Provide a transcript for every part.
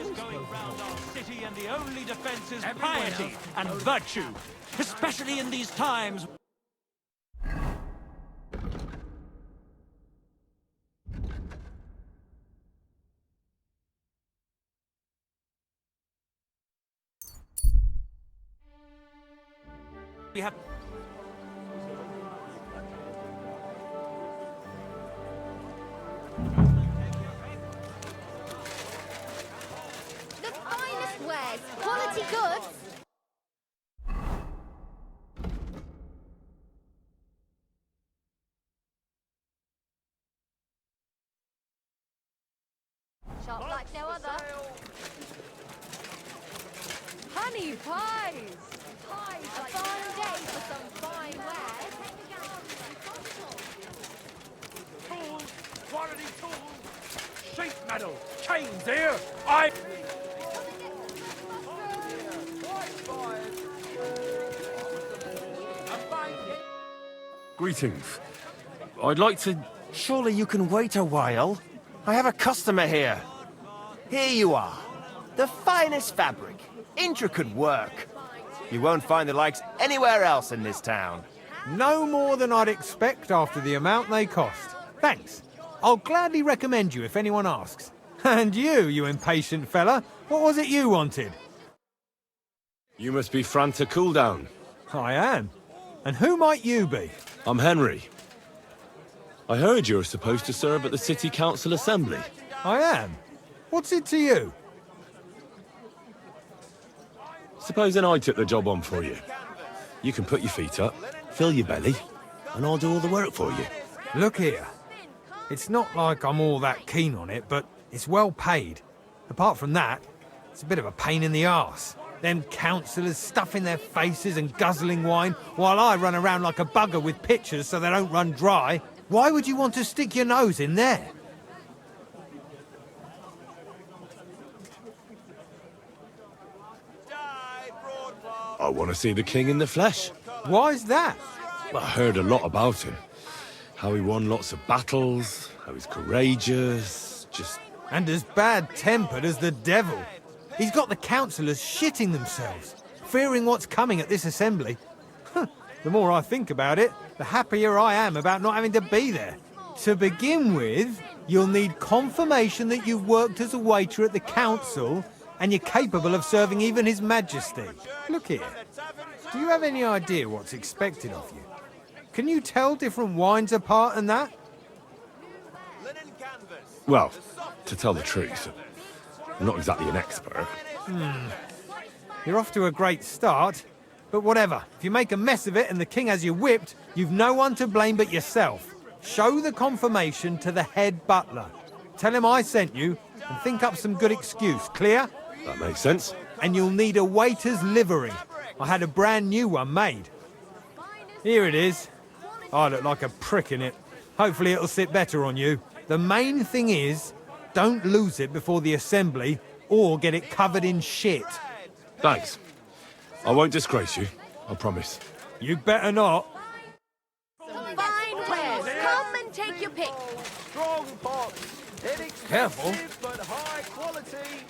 is going round our city, and the only defense is piety and virtue, especially in these times. We have the finest wares, quality goods. Shop like no other. Honey pies! A fine day for some fine wares. Tools, quality tools, sheet metal, chains here. Greetings. I'd like to... Surely you can wait a while. I have a customer here. Here you are. The finest fabric. Intricate work. You won't find the likes anywhere else in this town. No more than I'd expect after the amount they cost. Thanks. I'll gladly recommend you if anyone asks. And you impatient fella, what was it you wanted? You must be Franta Cooldown. I am. And who might you be? I'm Henry. I heard you're supposed to serve at the City Council Assembly. I am. What's it to you? Supposing I took the job on for you. You can put your feet up, fill your belly, and I'll do all the work for you. Look here. It's not like I'm all that keen on it, but it's well paid. Apart from that, it's a bit of a pain in the arse. Them councillors stuffing their faces and guzzling wine, while I run around like a bugger with pitchers so they don't run dry. Why would you want to stick your nose in there? I want to see the king in the flesh. Why's that? I heard a lot about him. How he won lots of battles, how he's courageous, just... And as bad-tempered as the devil. He's got the councillors shitting themselves, fearing what's coming at this assembly. The more I think about it, the happier I am about not having to be there. To begin with, you'll need confirmation that you've worked as a waiter at the council and you're capable of serving even His Majesty. Look here, do you have any idea what's expected of you? Can you tell different wines apart and that? Well, to tell the truth, I'm not exactly an expert. You're off to a great start, but whatever. If you make a mess of it and the king has you whipped, you've no one to blame but yourself. Show the confirmation to the head butler. Tell him I sent you and think up some good excuse, clear? That makes sense. And you'll need a waiter's livery. I had a brand new one made. Here it is. I look like a prick in it. Hopefully it'll sit better on you. The main thing is, don't lose it before the assembly or get it covered in shit. Thanks. I won't disgrace you, I promise. You better not. Fine wares, come and take your pick. Strong pots, Careful. inexpensive but high quality.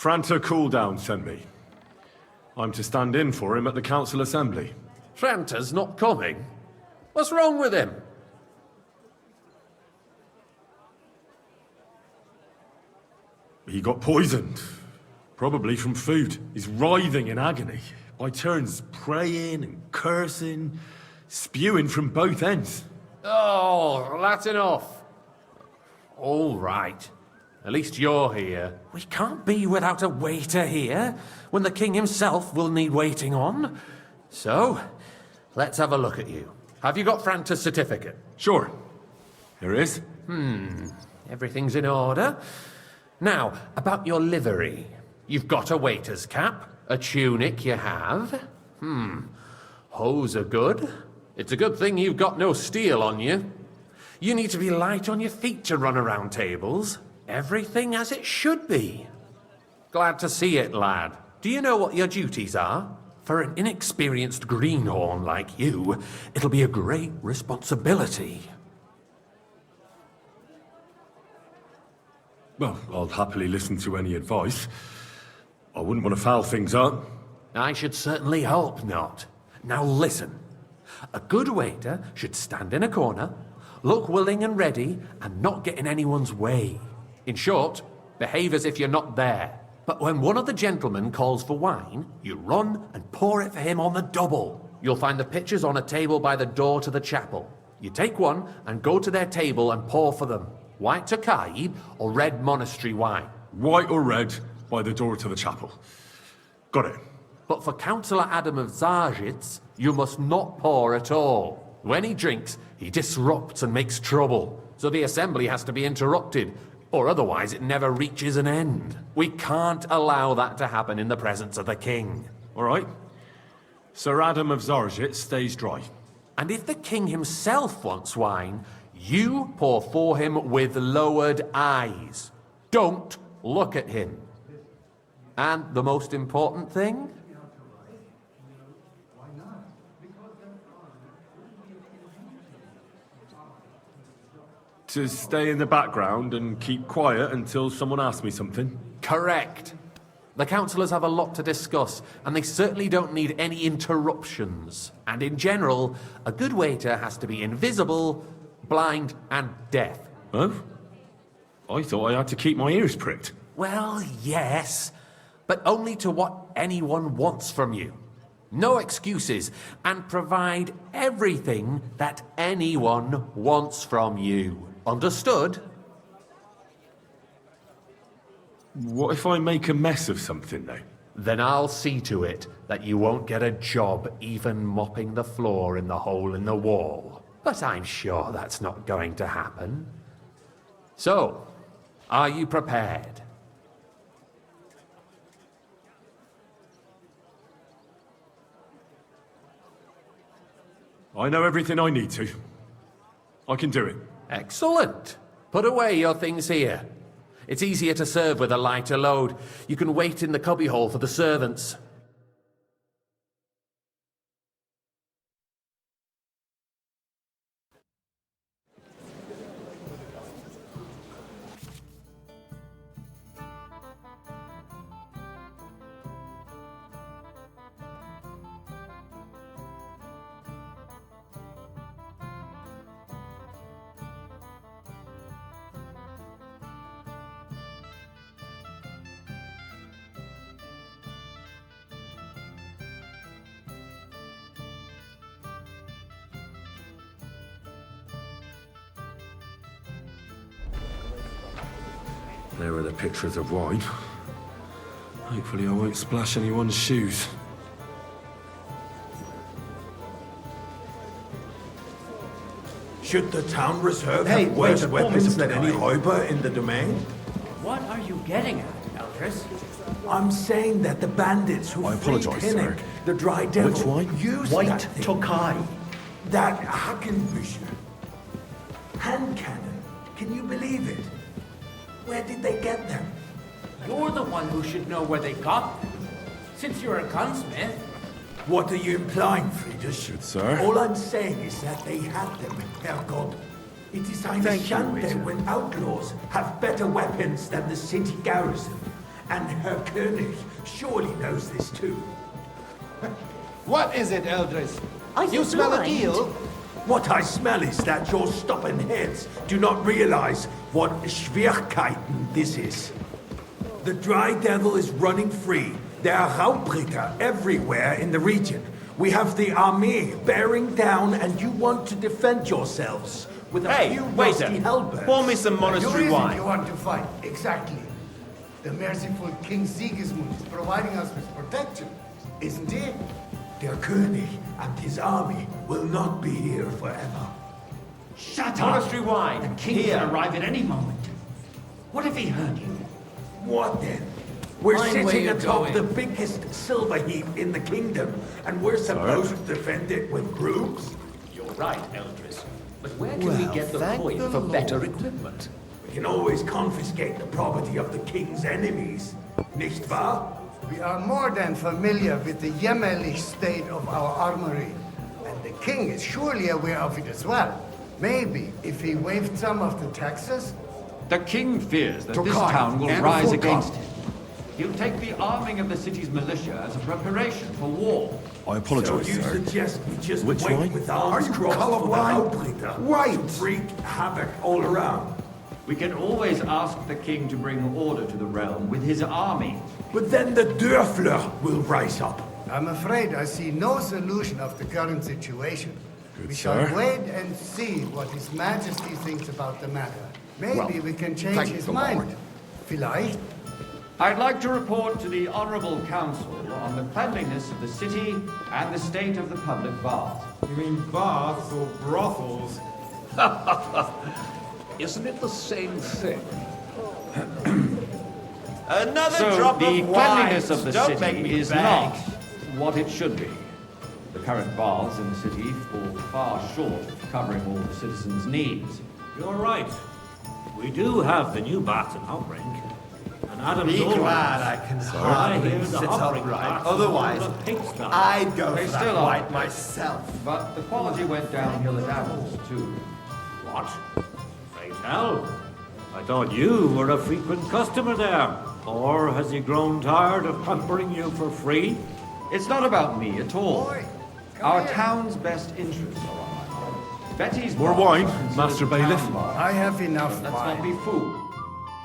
Franta Cooldown sent me. I'm to stand in for him at the council assembly. Franta's not coming? What's wrong with him? He got poisoned. Probably from food. He's writhing in agony. By turns praying and cursing, spewing from both ends. Oh, that's enough. All right. At least you're here. We can't be without a waiter here, when the king himself will need waiting on. So, let's have a look at you. Have you got Franta's certificate? Sure. Here it is. Everything's in order. Now, about your livery. You've got a waiter's cap, a tunic you have. Hose are good. It's a good thing you've got no steel on you. You need to be light on your feet to run around tables. Everything as it should be. Glad to see it, lad. Do you know what your duties are? For an inexperienced greenhorn like you, it'll be a great responsibility. Well, I'll happily listen to any advice. I wouldn't want to foul things up. I should certainly hope not. Now listen. A good waiter should stand in a corner, look willing and ready, and not get in anyone's way. In short, behave as if you're not there. But when one of the gentlemen calls for wine, you run and pour it for him on the double. You'll find the pitchers on a table by the door to the chapel. You take one and go to their table and pour for them. White Tokai or red monastery wine. White or red, by the door to the chapel. Got it. But for Councillor Adam of Zarzhitz, you must not pour at all. When he drinks, he disrupts and makes trouble. So the assembly has to be interrupted, or otherwise it never reaches an end. We can't allow that to happen in the presence of the king. All right. Sir Adam of Zarzhitz stays dry. And if the king himself wants wine, you pour for him with lowered eyes. Don't look at him. And the most important thing? To stay in the background and keep quiet until someone asks me something. Correct. The councillors have a lot to discuss, and they certainly don't need any interruptions. And in general, a good waiter has to be invisible, blind, and deaf. Oh? I thought I had to keep my ears pricked. Well, yes, but only to what anyone wants from you. No excuses, and provide everything that anyone wants from you. Understood? What if I make a mess of something, though? Then I'll see to it that you won't get a job even mopping the floor in the hole in the wall. But I'm sure that's not going to happen. So, are you prepared? I know everything I need to. I can do it. Excellent. Put away your things here. It's easier to serve with a lighter load. You can wait in the cubbyhole for the servants. There are the pictures of wine. Hopefully I won't splash anyone's shoes. Should the town reserve have worse weapons than any Räuber in the domain? What are you getting at, Eldris? I'm saying that the bandits who I freed apologise, Hinnick, sir. the dry devil, Which wine? used White that thing. Tokai. That Hackenbücher. Hand cannon. Can you believe it? Where did they get them? You're the one who should know where they got them. Since you're a gunsmith. What are you implying, Friedrich? Should, sir. All I'm saying is that they had them, Herrgott. It is eine Thank you, Schande waiter. when outlaws have better weapons than the city garrison. And Herr König surely knows this too. What is it, Eldris? Are you smell a blind? deal? What I smell is that your stubborn heads do not realize what Schwierigkeiten this is. The Dry Devil is running free. There are Raubritter everywhere in the region. We have the army bearing down, and you want to defend yourselves with a Hey, few waiter, rusty halberds. pour me some You monastery reason wine. you want to fight, exactly. The merciful King Sigismund is providing us with protection, isn't he? Der König and his army will not be here forever. Shut up! Monastery wine. The king Here. can arrive at any moment. What if he heard you? What then? We're Mind where sitting you're atop going. the biggest silver heap in the kingdom, and we're supposed to defend it with groups? You're right, Eldris. But where can we get the thank coin the for Lord. better equipment? We can always confiscate the property of the king's enemies, nicht wahr? We are more than familiar with the jämmerlich state of our armory. And the king is surely aware of it as well. Maybe if he waived some of the taxes? The king fears that To this Khan, town will and rise for against Khan. him. He'll take the arming of the city's militia as a preparation for war. I So apologize, you sir. suggest we just Which wait wine? with arms crossed for the Raubritter Right. to wreak havoc all around? We can always ask the king to bring order to the realm with his army. But then the Dörfler will rise up. I'm afraid I see no solution of the current situation. We shall sir. wait and see what His Majesty thinks about the matter. Maybe we can change thank his the mind. Lord. Vielleicht? I'd like to report to the Honorable Council on the cleanliness of the city and the state of the public baths. You mean baths or brothels? Isn't it the same thing? Another So drop the of cleanliness wine. of the Don't make city me is beg. not what it should be. The current baths in the city fall far short of covering all the citizens' needs. You're right. We do have the new bath in Hopbrink. And Adam's Be all glad right. I can I hardly hear the sit Hopbrink upright. bath Otherwise, is more of a pigsty. I'd go They for still that are. white myself. But the quality went downhill at Adams, too. What? Pray tell. I thought you were a frequent customer there. Or has he grown tired of pampering you for free? It's not about me at all. Boy, Our town's best interests are on my mind. Betty's More baths wine, are considered Master Bailiff? town baths. I have enough Let's not wine. be fooled.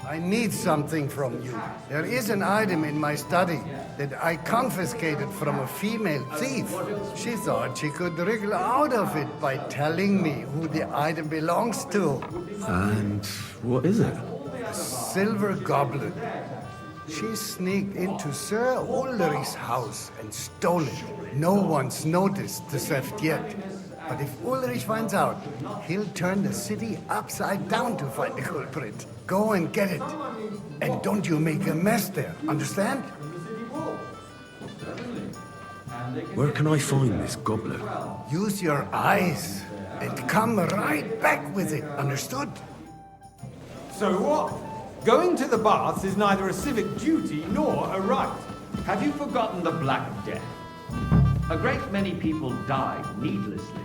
I need something from you. There is an item in my study that I confiscated from a female thief. She thought she could wriggle out of it by telling me who the item belongs to. And what is it? A silver goblet. She sneaked into Sir Ulrich's house and stole it. No one's noticed the theft yet. But if Ulrich finds out, he'll turn the city upside down to find the culprit. Go and get it. And don't you make a mess there, understand? Where can I find this goblet? Use your eyes and come right back with it, understood? So what? Going to the baths is neither a civic duty nor a right. Have you forgotten the Black Death? A great many people died needlessly.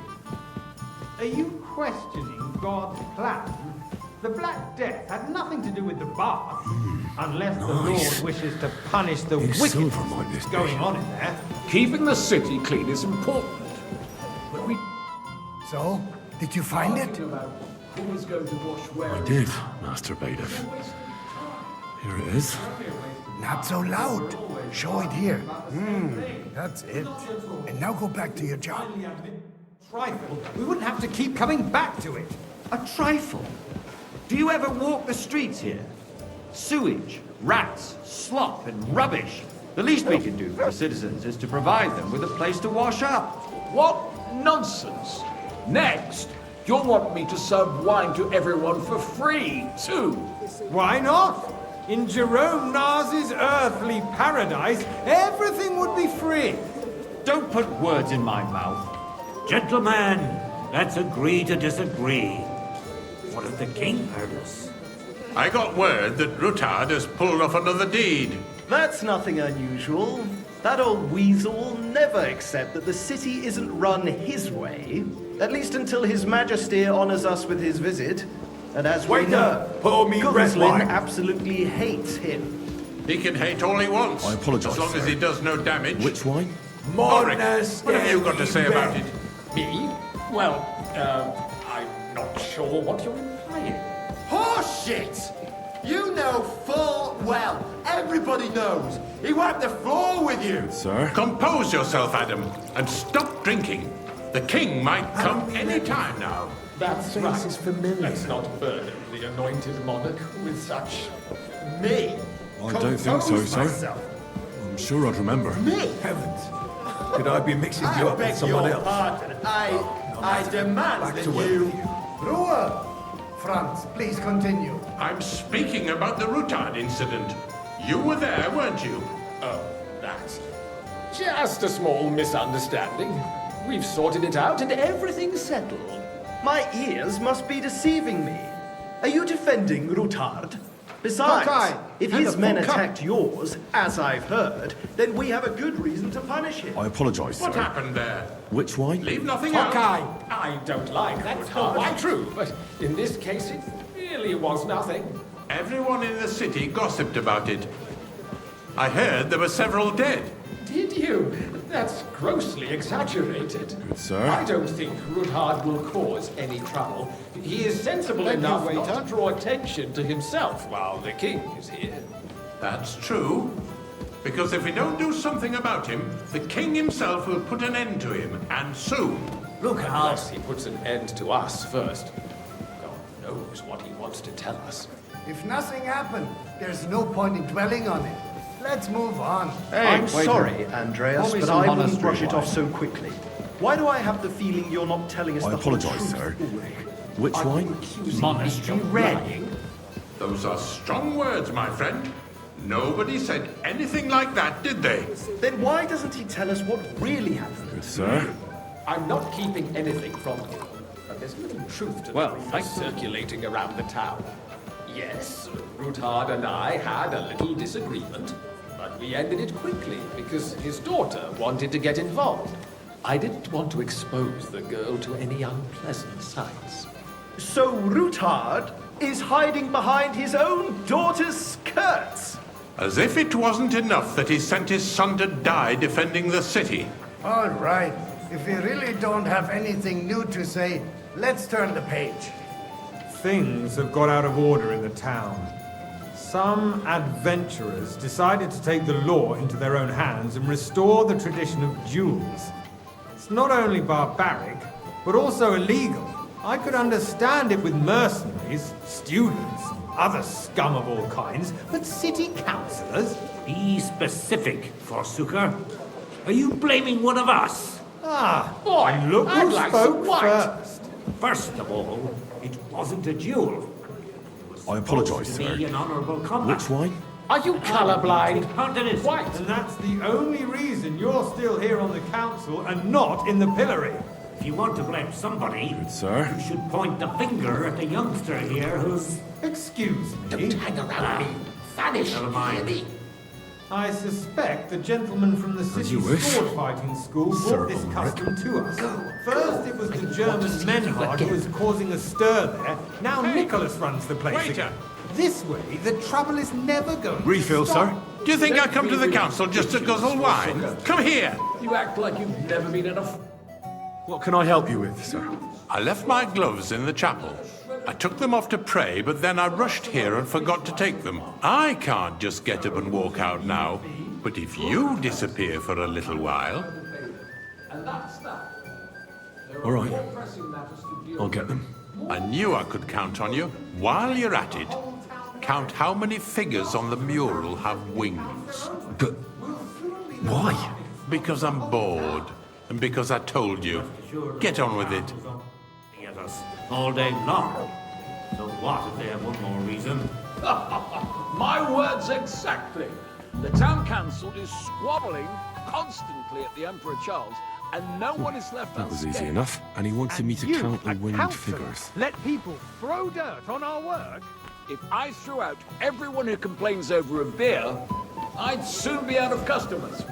Are you questioning God's plan? The Black Death had nothing to do with the bath, unless the nice. Lord wishes to punish the Big wickedness silver might this that's be. going on in there. Keeping the city clean is important. But we So, did you find it? who is going to wash where? I did, Master Bailiff. Here it is. Not so loud. Show it here. That's it. And now go back to your job. Trifle, we wouldn't have to keep coming back to it. A trifle? Do you ever walk the streets here? Sewage, rats, slop, and rubbish. The least we can do for the citizens is to provide them with a place to wash up. What nonsense! Next, you'll want me to serve wine to everyone for free, too. Why not? In Jerome Nas's earthly paradise, everything would be free. Don't put words in my mouth. Gentlemen, let's agree to disagree. What if the king heard us? I got word that Rutard has pulled off another deed. That's nothing unusual. That old weasel will never accept that the city isn't run his way, at least until His Majesty honors us with his visit. And as we Waiter, know, pour me red Gunslin wine. absolutely hates him. He can hate all he wants. I apologise, as long as sir. he does no damage. Which wine? Ulrich, what have you got to say about it? Me? Well, I'm not sure what you're implying. Horseshit! You know full well, everybody knows, he wiped the floor with you! Sir? Compose yourself, Adam, and stop drinking. The king might come any time now. That's right. Is familiar. Let's not burden the anointed monarch with such... Me? I don't think so, sir. Myself. I'm sure I'd remember. Me? Heavens. Could I be mixing you I up beg with someone your else? pardon. I demand Back that to work you... with you. Ruhe! Franz, please continue. I'm speaking about the Rutard incident. You were there, weren't you? Oh, that's just a small misunderstanding. We've sorted it out and everything's settled. My ears must be deceiving me. Are you defending Rutard? Besides, if his men attacked yours, as I've heard, then we have a good reason to punish him. I apologise, sir. What happened there? Which wine? Leave nothing out. I don't like that. That's not quite true, but in this case it really was nothing. Everyone in the city gossiped about it. I heard there were several dead. Did you? That's grossly exaggerated. Good, sir. I don't think Rutard will cause any trouble. He is sensible enough not to draw attention to himself while the king is here. That's true. Because if we don't do something about him, the king himself will put an end to him, and soon. Look, unless he puts an end to us first. God knows what he wants to tell us. If nothing happened, there's no point in dwelling on it. Let's move on. I'm sorry, Andreas, but I wouldn't brush it off so quickly. Why do I have the feeling you're not telling us I the whole apologise, truth, sir. Ulrich? Which wine? Monastery red. Those are strong words, my friend. Nobody said anything like that, did they? Then why doesn't he tell us what really happened? Good, sir. I'm not keeping anything from you, but there's little truth to the rumors circulating around the town. Yes, Rutard and I had a little disagreement, but we ended it quickly because his daughter wanted to get involved. I didn't want to expose the girl to any unpleasant sights. So Rutard is hiding behind his own daughter's skirts? As if it wasn't enough that he sent his son to die defending the city. All right. If we really don't have anything new to say, let's turn the page. Things have got out of order in the town. Some adventurers decided to take the law into their own hands and restore the tradition of duels. It's not only barbaric, but also illegal. I could understand it with mercenaries, students, and other scum of all kinds, but city councillors? Be specific, Forsooker. Are you blaming one of us? Boy, Look I'd who like spoke some white. first. First of all, it wasn't a duel. I apologise, To sir. be an honourable combat. Which wine? Are you colourblind? How did it? White. And that's the only reason you're still here on the council and not in the pillory. If you want to blame somebody, Good, sir. you should point the finger at the youngster here who's... Excuse me. Don't hang around me. Vanish. Never mind. hear me? I suspect the gentleman from the city you wish. sword fighting school Sir brought this Ulrich. custom to us. First it was the German Menhard who was causing a stir there. Now Nicholas runs the place Waiter. again. This way, the trouble is never going Refill, to stop. sir. Do you think I come to the council just to guzzle wine? Come here. You act like you've never been in a... What can I help you with, sir? I left my gloves in the chapel. I took them off to pray, but then I rushed here and forgot to take them. I can't just get up and walk out now. But if you disappear for a little while... All right. I'll get them. I knew I could count on you. While you're at it, count how many figures on the mural have wings. But why? Because I'm bored. And because I told you. Get on with it. At us all day long. So what if they have one more reason? My words exactly. The town council is squabbling constantly at the Emperor Charles, and no one is left That was easy unscathed. enough. And he wanted me to You, count the a winged councillor, figures. let people throw dirt on our work? If I threw out everyone who complains over a beer, I'd soon be out of customers. To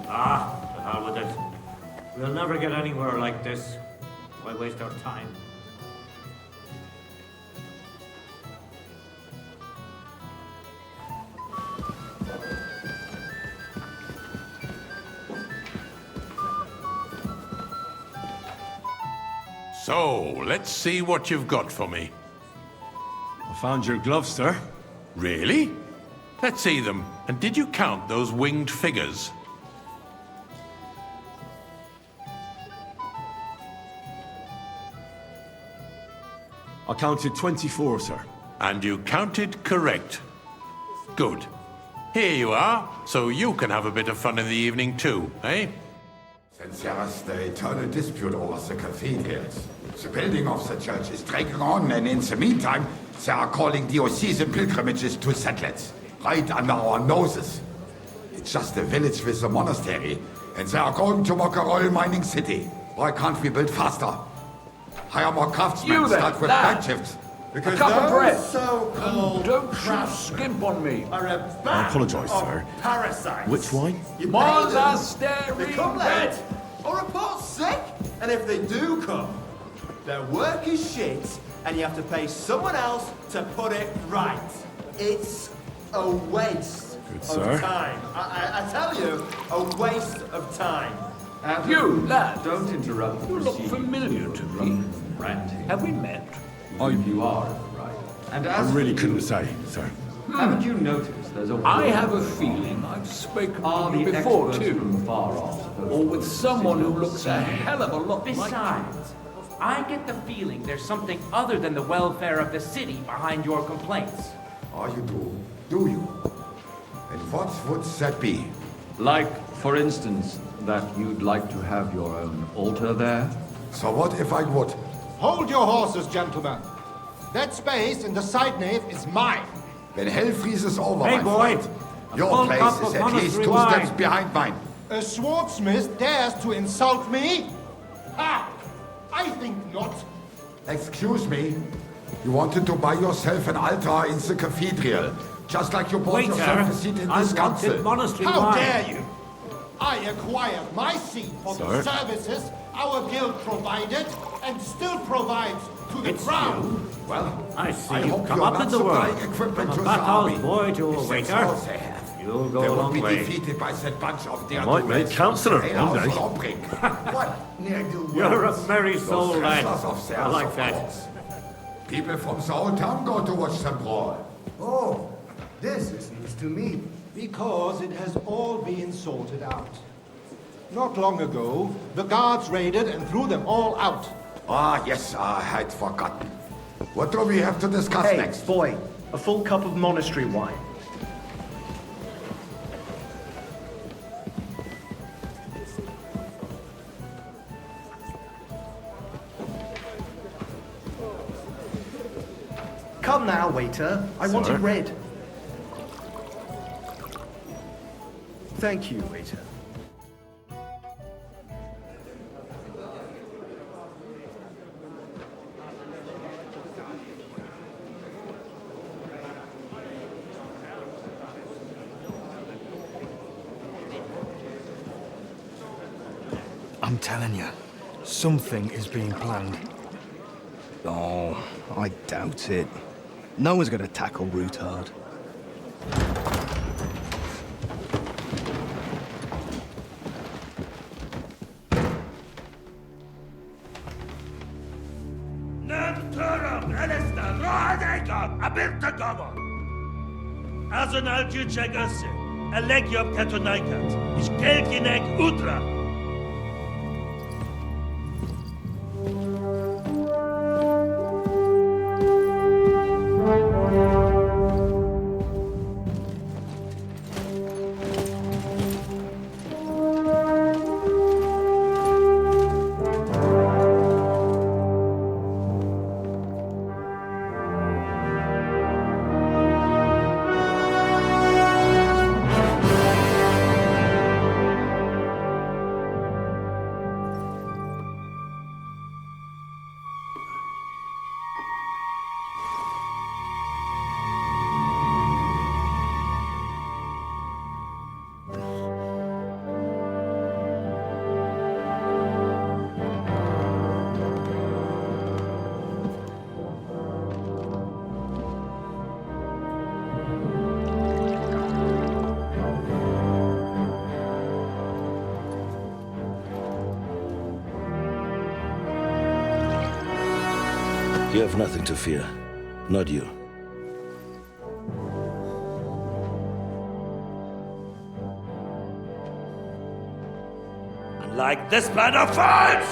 hell with it. We'll never get anywhere like this. Why waste our time? So, let's see what you've got for me. I found your gloves, sir. Really? Let's see them. And did you count those winged figures? I counted 24, sir. And you counted correct. Good. Here you are, so you can have a bit of fun in the evening too, eh? Since there is the eternal dispute over the cathedrals, the building of the church is dragging on, and in the meantime, they are calling diocesan pilgrimages to settlers, right under our noses. It's just a village with a monastery, and they are going to make a oil mining city. Why can't we build faster? Hire more craftsmen, start with night shifts. Because a cup of bread. So don't you skimp on me. I apologise, sir. Parasites. Which wine? They come late, or report sick. And if they do come, their work is shit, and you have to pay someone else to put it right. It's a waste of time. I tell you, a waste of time. You, lad. Don't interrupt. You look familiar to me. Have we met? You are, right. And I as really couldn't say, sir. Haven't you noticed there's a... I have a feeling I've spoken to you before, too. From far off, Or with someone who looks a hell of a lot like you. Besides, I get the feeling there's something other than the welfare of the city behind your complaints. Oh, you do? Do you? And what would that be? Like, for instance, that you'd like to have your own altar there? So what if I would? Hold your horses, gentlemen. That space in the side nave is mine. When hell freezes over, Hey, my boy. friend, your place is at least 2 steps behind mine. A swordsmith dares to insult me? Ha! I think not. Excuse me. You wanted to buy yourself an altar in the cathedral, just like you bought yourself a seat in this council. How dare you? I acquired my seat for the services our guild provided and still provides to the crown. Well, I see I you hope come you're up not in the world. supplying equipment From to a the army. backhouse boy to a If waiter. that's all they have, You'll go they a will long be way. defeated by that bunch of I might make councillor one day. What? You're a merry soul, Those lad. wrestlers of theirs, I like of that. course. People from the whole town go to watch them brawl. Oh, this is news to me. Because it has all been sorted out. Not long ago, the guards raided and threw them all out. Ah, yes, I had forgotten. What do we have to discuss Hey, next? boy, a full cup of monastery wine. Come now, waiter. I want it red. Thank you, waiter. I'm telling you, something is being planned. Oh, I doubt it. No one's going to tackle Rootard. Azonal Gyurcsák össze! A legjobb katonákat, és kelkének útra! You have nothing to fear. Not you. Like this man of fights!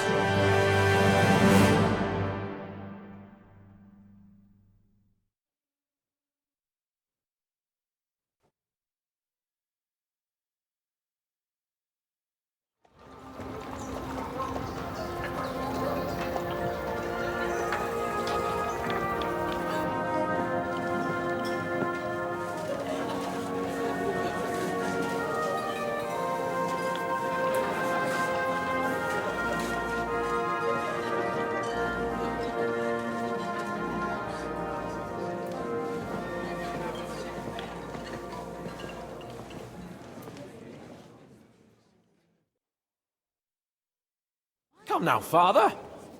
Come now, Father.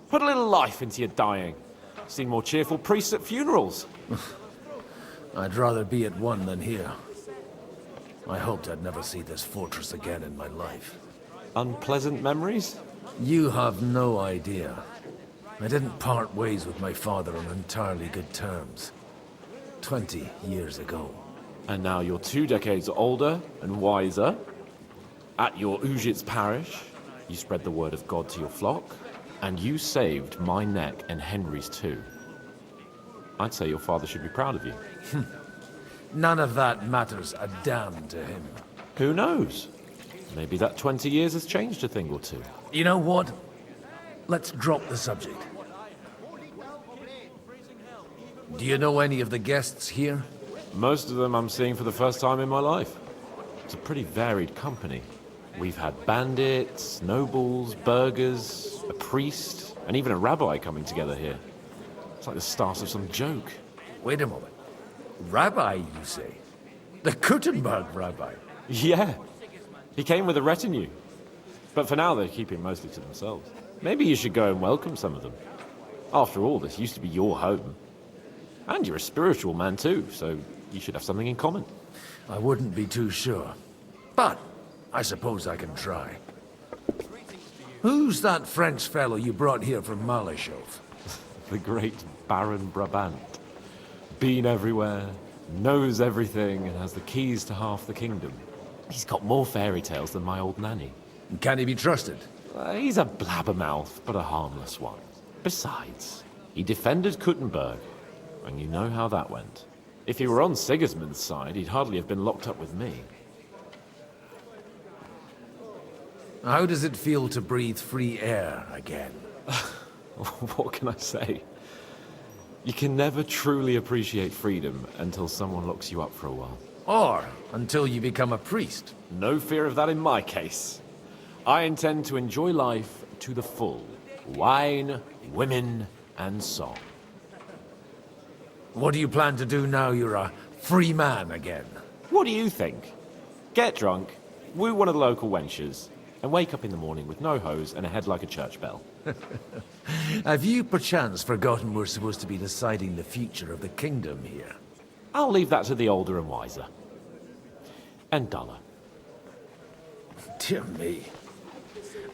Put a little life into your dying. Seen more cheerful priests at funerals. I'd rather be at one than here. I hoped I'd never see this fortress again in my life. Unpleasant memories? You have no idea. I didn't part ways with my father on entirely good terms. 20 years ago. And now you're 2 decades older and wiser. At your Ujit's parish, you spread the word of God to your flock, and you saved my neck and Henry's too. I'd say your father should be proud of you. None of that matters a damn to him. Who knows? Maybe that 20 years has changed a thing or two. You know what? Let's drop the subject. Do you know any of the guests here? Most of them I'm seeing for the first time in my life. It's a pretty varied company. We've had bandits, nobles, burghers, a priest, and even a rabbi coming together here. It's like the start of some joke. Wait a moment. Rabbi, you say? The Kuttenberg rabbi? Yeah. He came with a retinue. But for now, they're keeping mostly to themselves. Maybe you should go and welcome some of them. After all, this used to be your home. And you're a spiritual man too, so you should have something in common. I wouldn't be too sure. But I suppose I can try. Who's that French fellow you brought here from Malachov? The great Baron Brabant. Been everywhere, knows everything, and has the keys to half the kingdom. He's got more fairy tales than my old nanny. Can he be trusted? He's a blabbermouth, but a harmless one. Besides, he defended Kuttenberg, and you know how that went. If he were on Sigismund's side, he'd hardly have been locked up with me. How does it feel to breathe free air again? What can I say? You can never truly appreciate freedom until someone locks you up for a while. Or until you become a priest. No fear of that in my case. I intend to enjoy life to the full. Wine, women, and song. What do you plan to do now you're a free man again? What do you think? Get drunk, woo one of the local wenches, and wake up in the morning with no hose and a head like a church bell. Have you perchance forgotten we're supposed to be deciding the future of the kingdom here? I'll leave that to the older and wiser. And duller. Dear me.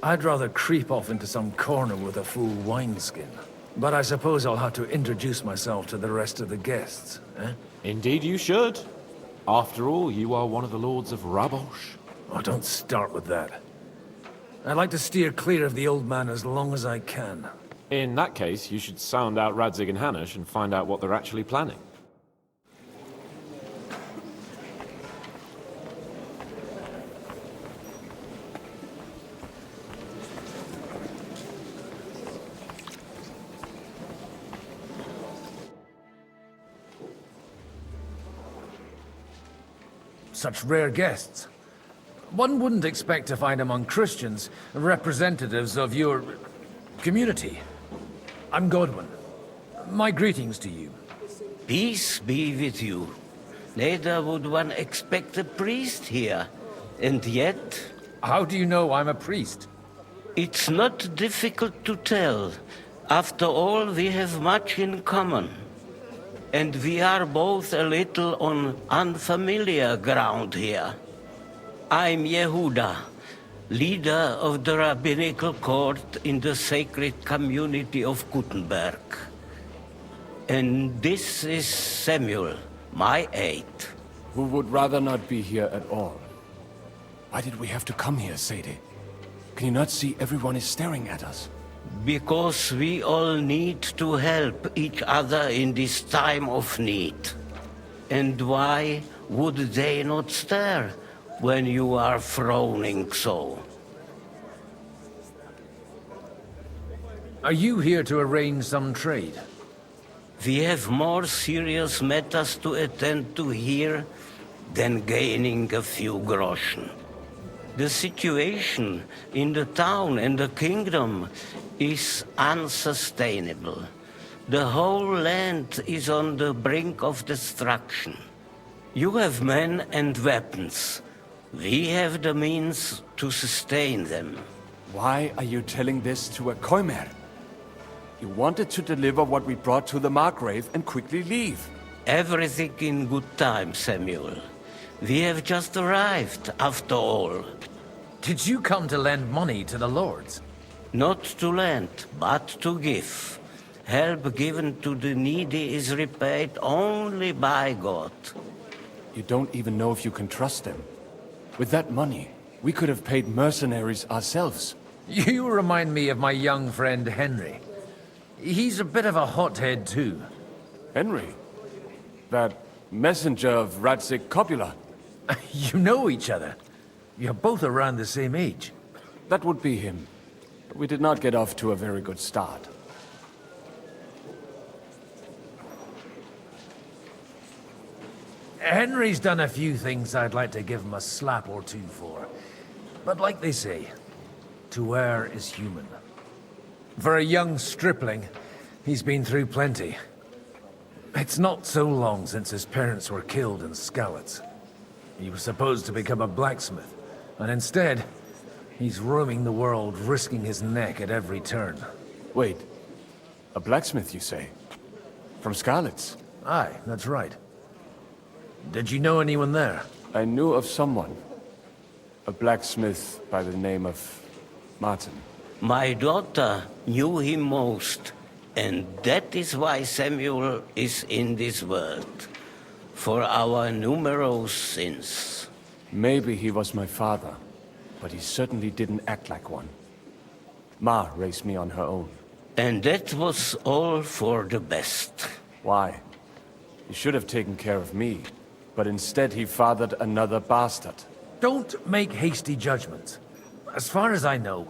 I'd rather creep off into some corner with a full wineskin. But I suppose I'll have to introduce myself to the rest of the guests, eh? Indeed you should. After all, you are one of the lords of Rabosh. Oh, don't start with that. I'd like to steer clear of the old man as long as I can. In that case, you should sound out Radzig and Hanush and find out what they're actually planning. Such rare guests. One wouldn't expect to find among Christians representatives of your community. I'm Godwin. My greetings to you. Peace be with you. Neither would one expect a priest here. And yet... How do you know I'm a priest? It's not difficult to tell. After all, we have much in common. And we are both a little on unfamiliar ground here. I'm Yehuda, leader of the rabbinical court in the sacred community of Kuttenberg. And this is Samuel, my aide. Who would rather not be here at all. Why did we have to come here, Sadie? Can you not see everyone is staring at us? Because we all need to help each other in this time of need. And why would they not stare when you are frowning so? Are you here to arrange some trade? We have more serious matters to attend to here than gaining a few groschen. The situation in the town and the kingdom is unsustainable. The whole land is on the brink of destruction. You have men and weapons. We have the means to sustain them. Why are you telling this to a Koimer? You wanted to deliver what we brought to the Margrave and quickly leave. Everything in good time, Samuel. We have just arrived, after all. Did you come to lend money to the lords? Not to lend, but to give. Help given to the needy is repaid only by God. You don't even know if you can trust them. With that money, we could have paid mercenaries ourselves. You remind me of my young friend Henry. He's a bit of a hothead too. Henry? That messenger of Radzik Copula? You know each other. You're both around the same age. That would be him. We did not get off to a very good start. Henry's done a few things I'd like to give him a slap or two for. But like they say, to err is human. For a young stripling, he's been through plenty. It's not so long since his parents were killed in Skalitz. He was supposed to become a blacksmith, and instead, he's roaming the world, risking his neck at every turn. Wait, a blacksmith, you say? From Skalitz? Aye, that's right. Did you know anyone there? I knew of someone. A blacksmith by the name of Martin. My daughter knew him most, and that is why Samuel is in this world. For our numerous sins. Maybe he was my father, but he certainly didn't act like one. Ma raised me on her own. And that was all for the best. Why? He should have taken care of me, but instead he fathered another bastard. Don't make hasty judgments. As far as I know,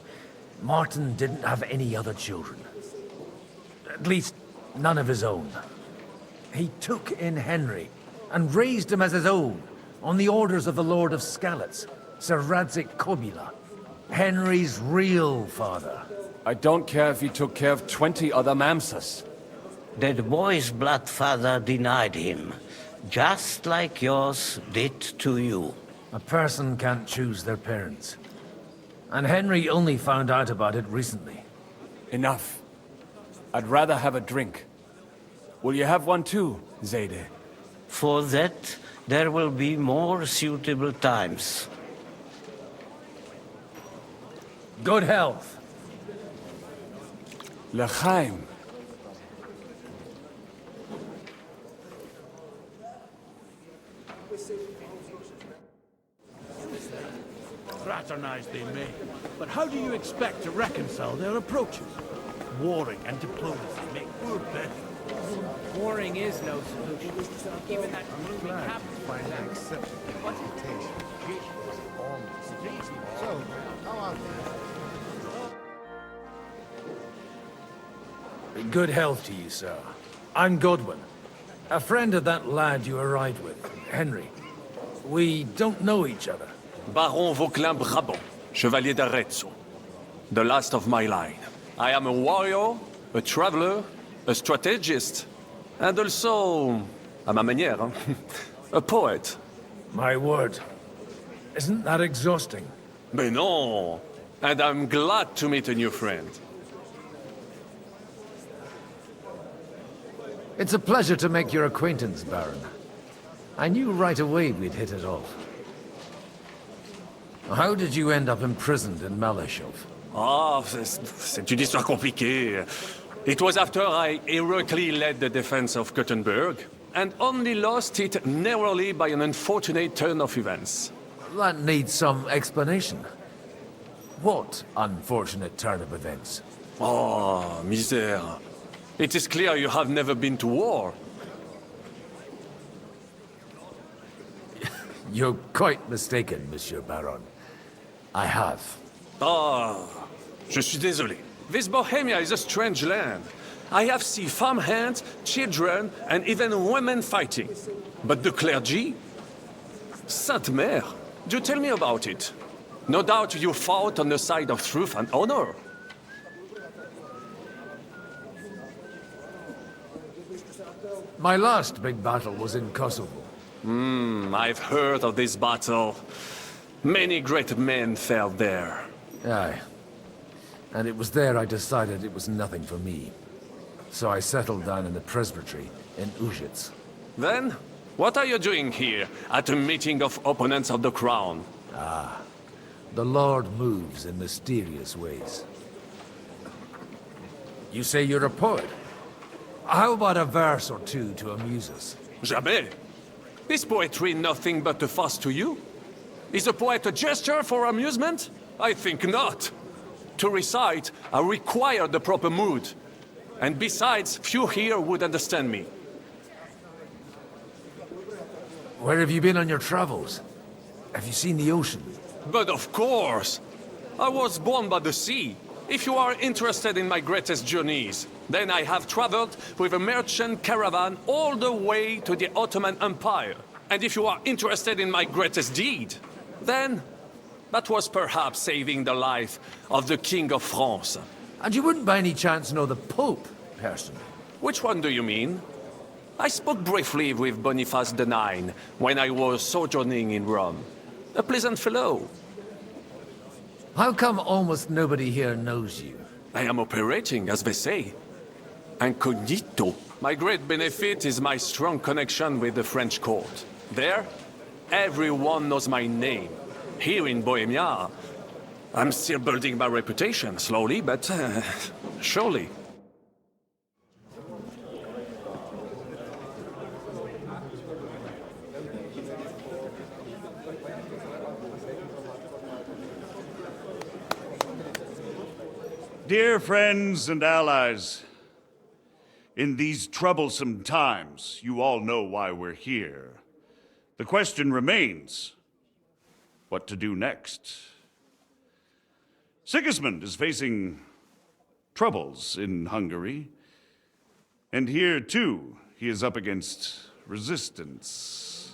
Martin didn't have any other children. At least, none of his own. He took in Henry, and raised him as his own, on the orders of the Lord of Skalitz, Sir Radzik Copula, Henry's real father. I don't care if he took care of 20 other Mamsas. That boy's blood father denied him, just like yours did to you. A person can't choose their parents. And Henry only found out about it recently. Enough. I'd rather have a drink. Will you have one too, Zayde? For that, there will be more suitable times. Good health. L'chaim. Fraternize they may, but how do you expect to reconcile their approaches? Warring and diplomacy make poor better. Warring is no solution. Even that moving happens. So, how are they? Good health to you, sir. I'm Godwin, a friend of that lad you arrived with, Henry. We don't know each other. Baron Vauquelin Brabant, Chevalier d'Arezzo. The last of my line. I am a warrior, a traveler, a strategist, and also, à ma manière, a poet. My word. Isn't that exhausting? Mais non! And I'm glad to meet a new friend. It's a pleasure to make your acquaintance, Baron. I knew right away we'd hit it off. How did you end up imprisoned in Malashov? Ah, c'est une histoire compliquée. It was after I heroically led the defense of Gothenburg, and only lost it narrowly by an unfortunate turn of events. That needs some explanation. What unfortunate turn of events? Oh, misère. It is clear you have never been to war. You're quite mistaken, Monsieur Baron. I have. Ah, je suis désolé. This Bohemia is a strange land. I have seen farmhands, children, and even women fighting. But the clergy? Sainte Mère, do tell me about it. No doubt you fought on the side of truth and honor. My last big battle was in Kosovo. I've heard of this battle. Many great men fell there. Aye. And it was there I decided it was nothing for me. So I settled down in the presbytery in Ujits. Then, what are you doing here, at a meeting of opponents of the crown? Ah, the Lord moves in mysterious ways. You say you're a poet? How about a verse or two to amuse us? Jamais. Is poetry nothing but a fuss to you? Is a poet a gesture for amusement? I think not. To recite, I require the proper mood. And besides, few here would understand me. Where have you been on your travels? Have you seen the ocean? But of course! I was born by the sea. If you are interested in my greatest journeys, then I have traveled with a merchant caravan all the way to the Ottoman Empire. And if you are interested in my greatest deed, then that was perhaps saving the life of the King of France. And you wouldn't by any chance know the Pope, personally? Which one do you mean? I spoke briefly with Boniface IX when I was sojourning in Rome. A pleasant fellow. How come almost nobody here knows you? I am operating, as they say. Incognito. My great benefit is my strong connection with the French court. There, everyone knows my name. Here in Bohemia, I'm still building my reputation, slowly, but surely. Dear friends and allies, in these troublesome times, you all know why we're here. The question remains, what to do next? Sigismund is facing troubles in Hungary, and here, too, he is up against resistance.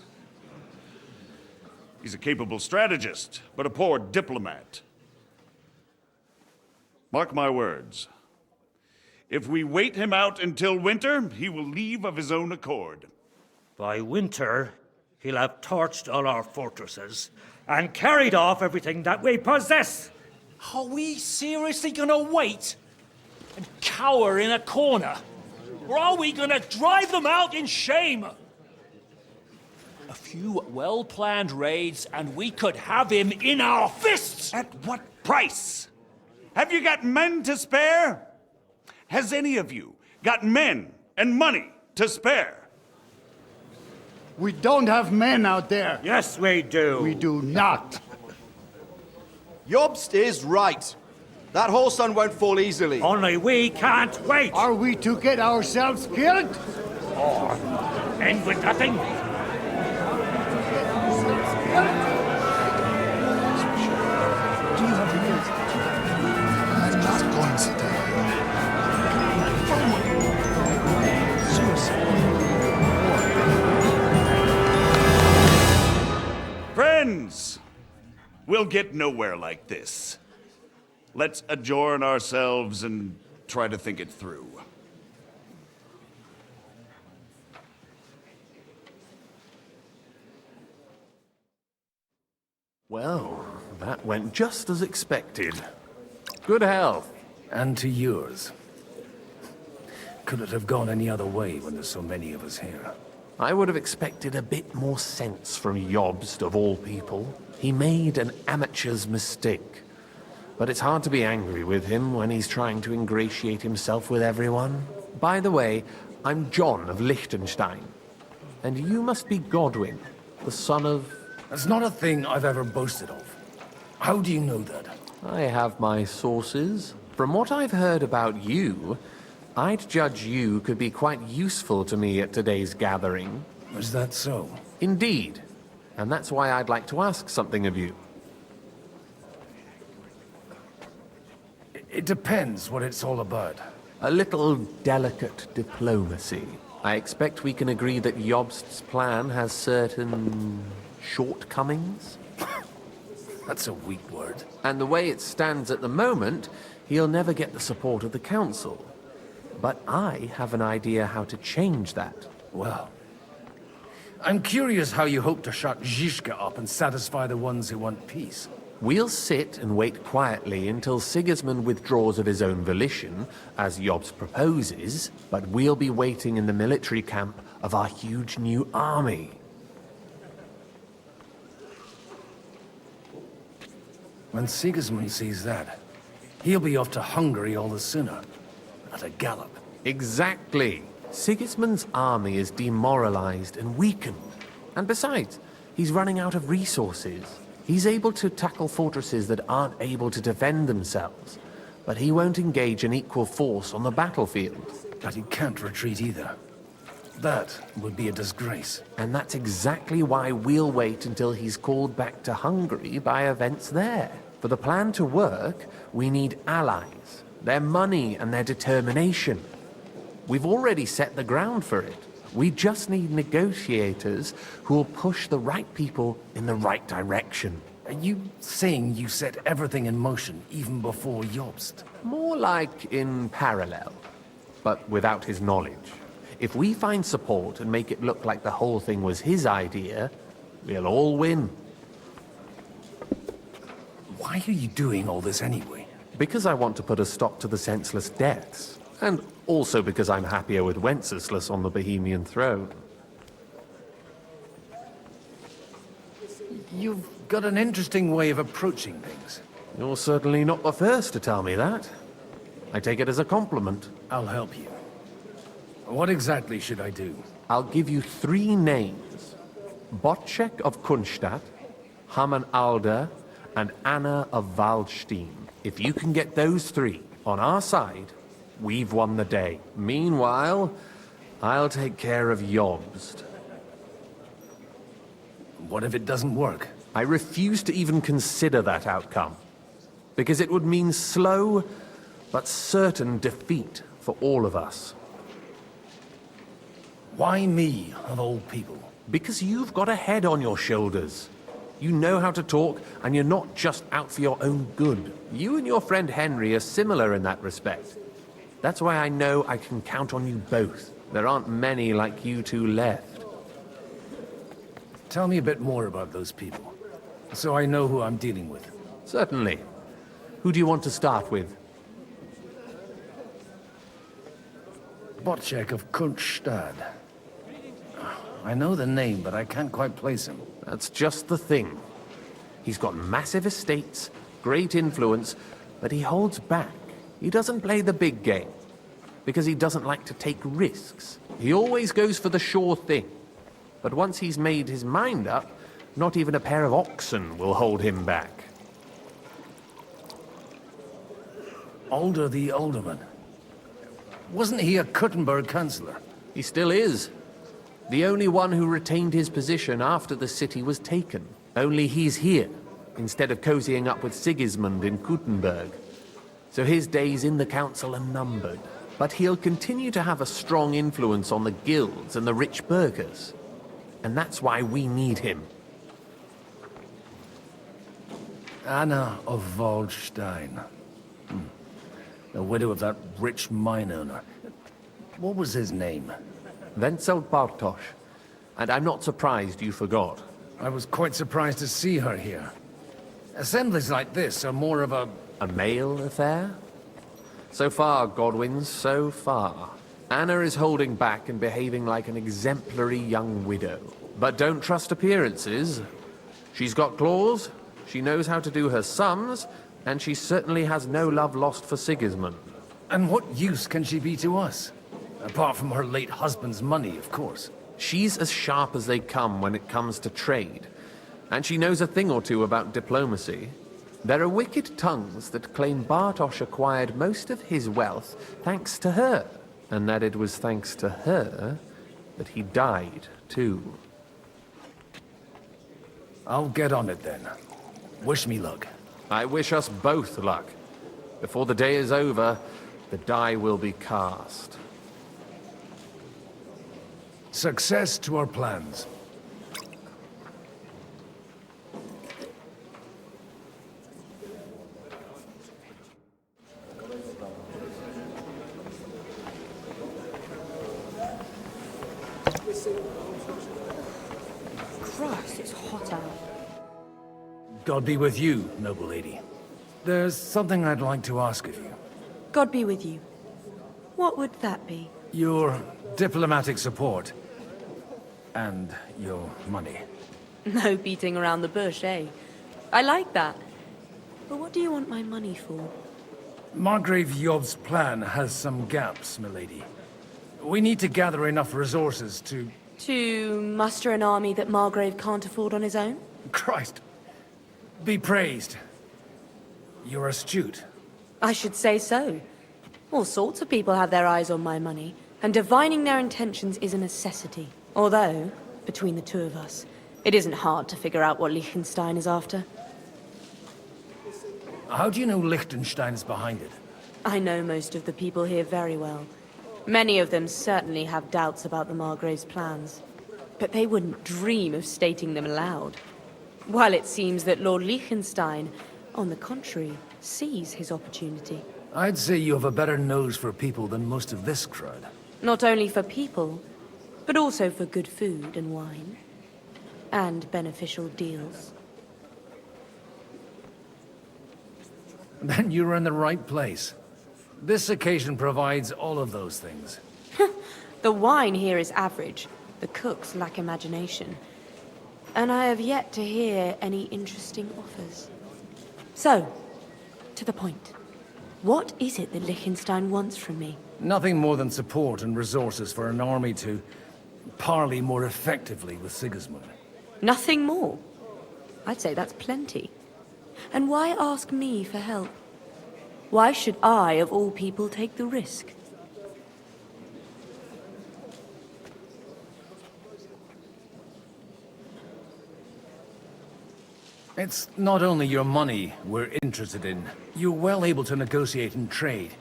He's a capable strategist, but a poor diplomat. Mark my words. If we wait him out until winter, he will leave of his own accord. By winter, he'll have torched all our fortresses and carried off everything that we possess. Are we seriously gonna wait and cower in a corner? Or are we gonna drive them out in shame? A few well-planned raids and we could have him in our fists! At what price? Have you got men to spare? Has any of you got men and money to spare? We don't have men out there. Yes, we do. We do not. Jobst is right. That whole sun won't fall easily. Only we can't wait. Are we to get ourselves killed? Or end with nothing? Friends, we'll get nowhere like this. Let's adjourn ourselves and try to think it through. Well, that went just as expected. Good health. And to yours. Could it have gone any other way when there's so many of us here? I would have expected a bit more sense from Jobst, of all people. He made an amateur's mistake. But it's hard to be angry with him when he's trying to ingratiate himself with everyone. By the way, I'm John of Liechtenstein. And you must be Godwin, the son of... That's not a thing I've ever boasted of. How do you know that? I have my sources. From what I've heard about you, I'd judge you could be quite useful to me at today's gathering. Is that so? Indeed. And that's why I'd like to ask something of you. It depends what it's all about. A little delicate diplomacy. I expect we can agree that Jobst's plan has certain... shortcomings? That's a weak word. And the way it stands at the moment, he'll never get the support of the council. But I have an idea how to change that. Well, I'm curious how you hope to shut Zizka up and satisfy the ones who want peace. We'll sit and wait quietly until Sigismund withdraws of his own volition, as Jobst proposes, but we'll be waiting in the military camp of our huge new army. When Sigismund sees that, he'll be off to Hungary all the sooner. At a gallop. Exactly. Sigismund's army is demoralized and weakened. And besides, he's running out of resources. He's able to tackle fortresses that aren't able to defend themselves. But he won't engage an equal force on the battlefield. But he can't retreat either. That would be a disgrace. And that's exactly why we'll wait until he's called back to Hungary by events there. For the plan to work, we need allies, their money and their determination. We've already set the ground for it. We just need negotiators who will push the right people in the right direction. Are you saying you set everything in motion even before Jobst? More like in parallel, but without his knowledge. If we find support and make it look like the whole thing was his idea, we'll all win. Why are you doing all this anyway? Because I want to put a stop to the senseless deaths. And also because I'm happier with Wenceslas on the Bohemian throne. You've got an interesting way of approaching things. You're certainly not the first to tell me that. I take it as a compliment. I'll help you. What exactly should I do? I'll give you 3 names. Botchek of Kunstadt, Haman Alder, and Anna of Waldstein. If you can get those 3 on our side, we've won the day. Meanwhile, I'll take care of Jobst. What if it doesn't work? I refuse to even consider that outcome. Because it would mean slow, but certain defeat for all of us. Why me, of all people? Because you've got a head on your shoulders. You know how to talk, and you're not just out for your own good. You and your friend Henry are similar in that respect. That's why I know I can count on you both. There aren't many like you two left. Tell me a bit more about those people, so I know who I'm dealing with. Certainly. Who do you want to start with? Botchek of Kunststadt. I know the name, but I can't quite place him. That's just the thing. He's got massive estates, great influence, but he holds back. He doesn't play the big game, because he doesn't like to take risks. He always goes for the sure thing. But once he's made his mind up, not even a pair of oxen will hold him back. Alder the Alderman. Wasn't he a Kuttenberg councillor? He still is. The only one who retained his position after the city was taken. Only he's here, instead of cozying up with Sigismund in Kuttenberg. So his days in the council are numbered. But he'll continue to have a strong influence on the guilds and the rich burghers. And that's why we need him. Anna of Waldstein. The widow of that rich mine owner. What was his name? Wenzel Bartosz. And I'm not surprised you forgot. I was quite surprised to see her here. Assemblies like this are more of a male affair? So far, Godwin, so far. Anna is holding back and behaving like an exemplary young widow. But don't trust appearances. She's got claws, she knows how to do her sums, And she certainly has no love lost for Sigismund. And what use can she be to us? Apart from her late husband's money, of course. She's as sharp as they come when it comes to trade. And she knows a thing or two about diplomacy. There are wicked tongues that claim Bartosz acquired most of his wealth thanks to her. And that it was thanks to her that he died, too. I'll get on it then. Wish me luck. I wish us both luck. Before the day is over, the die will be cast. Success to our plans. Christ, it's hot out. God be with you, noble lady. There's something I'd like to ask of you. God be with you. What would that be? Your diplomatic support. And your money. No beating around the bush, eh? I like that. But what do you want my money for? Margrave Yob's plan has some gaps, milady. We need to gather enough resources to... To muster an army that Margrave can't afford on his own? Christ. Be praised. You're astute. I should say so. All sorts of people have their eyes on my money, and divining their intentions is a necessity. Although, between the two of us, it isn't hard to figure out what Liechtenstein is after. How do you know Liechtenstein's behind it? I know most of the people here very well. Many of them certainly have doubts about the Margrave's plans. But they wouldn't dream of stating them aloud. While it seems that Lord Liechtenstein, on the contrary, sees his opportunity. I'd say you have a better nose for people than most of this crowd. Not only for people, but also for good food and wine. And beneficial deals. Then you're in the right place. This occasion provides all of those things. The wine here is average. The cooks lack imagination. And I have yet to hear any interesting offers. So, to the point. What is it that Liechtenstein wants from me? Nothing more than support and resources for an army to parley more effectively with Sigismund. Nothing more? I'd say that's plenty. And why ask me for help? Why should I, of all people, take the risk? It's not only your money we're interested in. You're well able to negotiate and trade.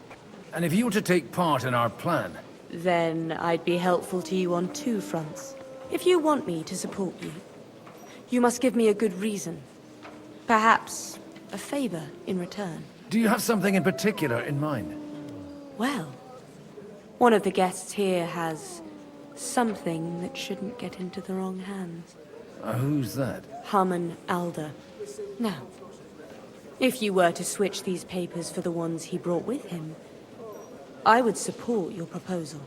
And if you were to take part in our plan... Then I'd be helpful to you on two fronts. If you want me to support you, you must give me a good reason. Perhaps a favor in return. Do you have something in particular in mind? Well, one of the guests here has something that shouldn't get into the wrong hands. Who's that? Harman Alder. Now, if you were to switch these papers for the ones he brought with him, I would support your proposal.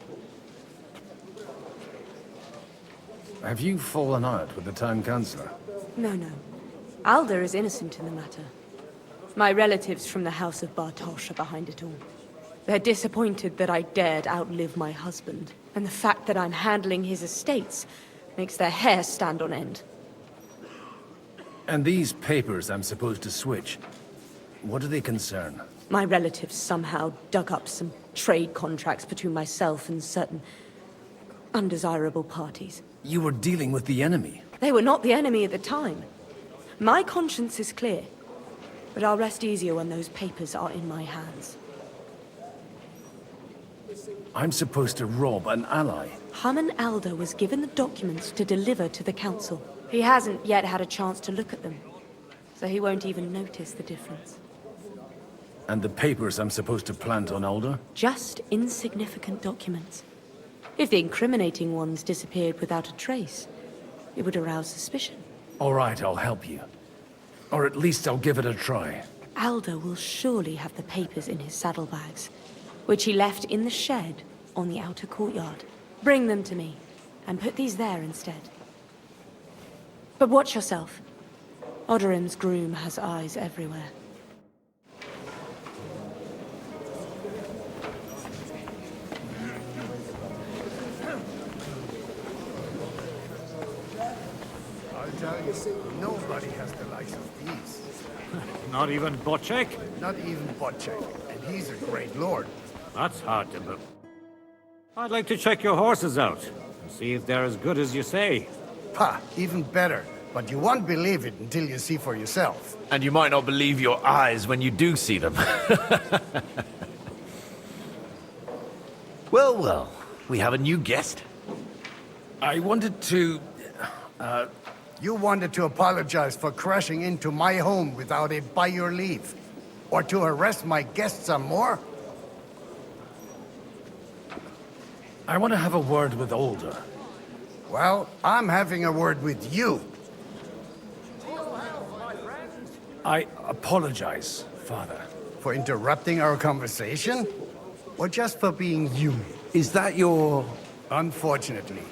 Have you fallen out with the town councillor? No. Alder is innocent in the matter. My relatives from the House of Bartosz are behind it all. They're disappointed that I dared outlive my husband, and the fact that I'm handling his estates makes their hair stand on end. And these papers I'm supposed to switch, what do they concern? My relatives somehow dug up some trade contracts between myself and certain undesirable parties. You were dealing with the enemy. They were not the enemy at the time. My conscience is clear, but I'll rest easier when those papers are in my hands. I'm supposed to rob an ally. Harman Alder was given the documents to deliver to the council. He hasn't yet had a chance to look at them, so he won't even notice the difference. And the papers I'm supposed to plant on Alder? Just insignificant documents. If the incriminating ones disappeared without a trace, it would arouse suspicion. All right, I'll help you. Or at least I'll give it a try. Alder will surely have the papers in his saddlebags, which he left in the shed on the outer courtyard. Bring them to me, and put these there instead. But watch yourself. Odorim's groom has eyes everywhere. tell you, nobody has the likes of these. Not even Bocek? Not even Bocek, and he's a great lord. That's hard to believe. I'd like to check your horses out, and see if they're as good as you say. Ha, even better. But you won't believe it until you see for yourself. And you might not believe your eyes when you do see them. Well, well, we have a new guest. I wanted to... You wanted to apologize for crashing into my home without it by your leave. Or to arrest my guests some more? I want to have a word with Older. Well, I'm having a word with you. I apologize, Father. For interrupting our conversation? Or just for being you? Is that your... Unfortunately.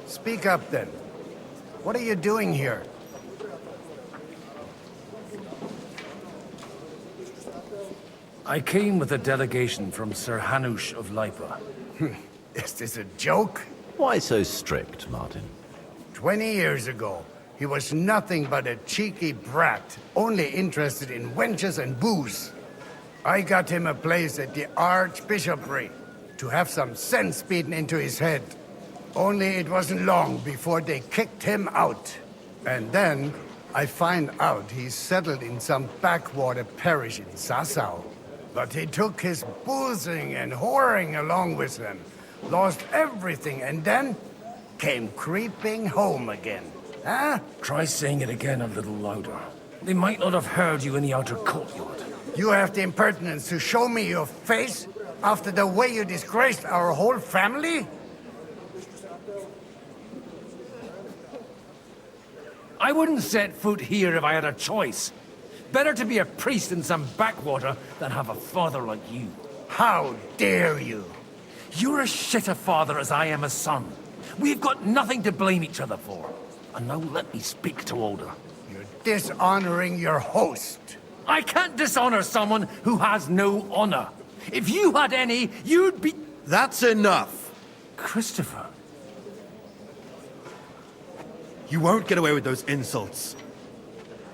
Speak up, then. What are you doing here? I came with a delegation from Sir Hanush of Lipa. Is this a joke? Why so strict, Martin? 20 years ago, he was nothing but a cheeky brat, only interested in wenches and booze. I got him a place at the Archbishopric to have some sense beaten into his head. Only it wasn't long before they kicked him out. And then I find out he's settled in some backwater parish in Sassau. But he took his boozing and whoring along with him, lost everything, and then came creeping home again. Huh? Try saying it again a little louder. They might not have heard you in the outer courtyard. You have the impertinence to show me your face after the way you disgraced our whole family? I wouldn't set foot here if I had a choice. Better to be a priest in some backwater than have a father like you. How dare you? You're as shit a father as I am a son. We've got nothing to blame each other for. And now let me speak to Older. You're dishonoring your host. I can't dishonor someone who has no honor. If you had any, you'd be... That's enough. Christopher. You won't get away with those insults.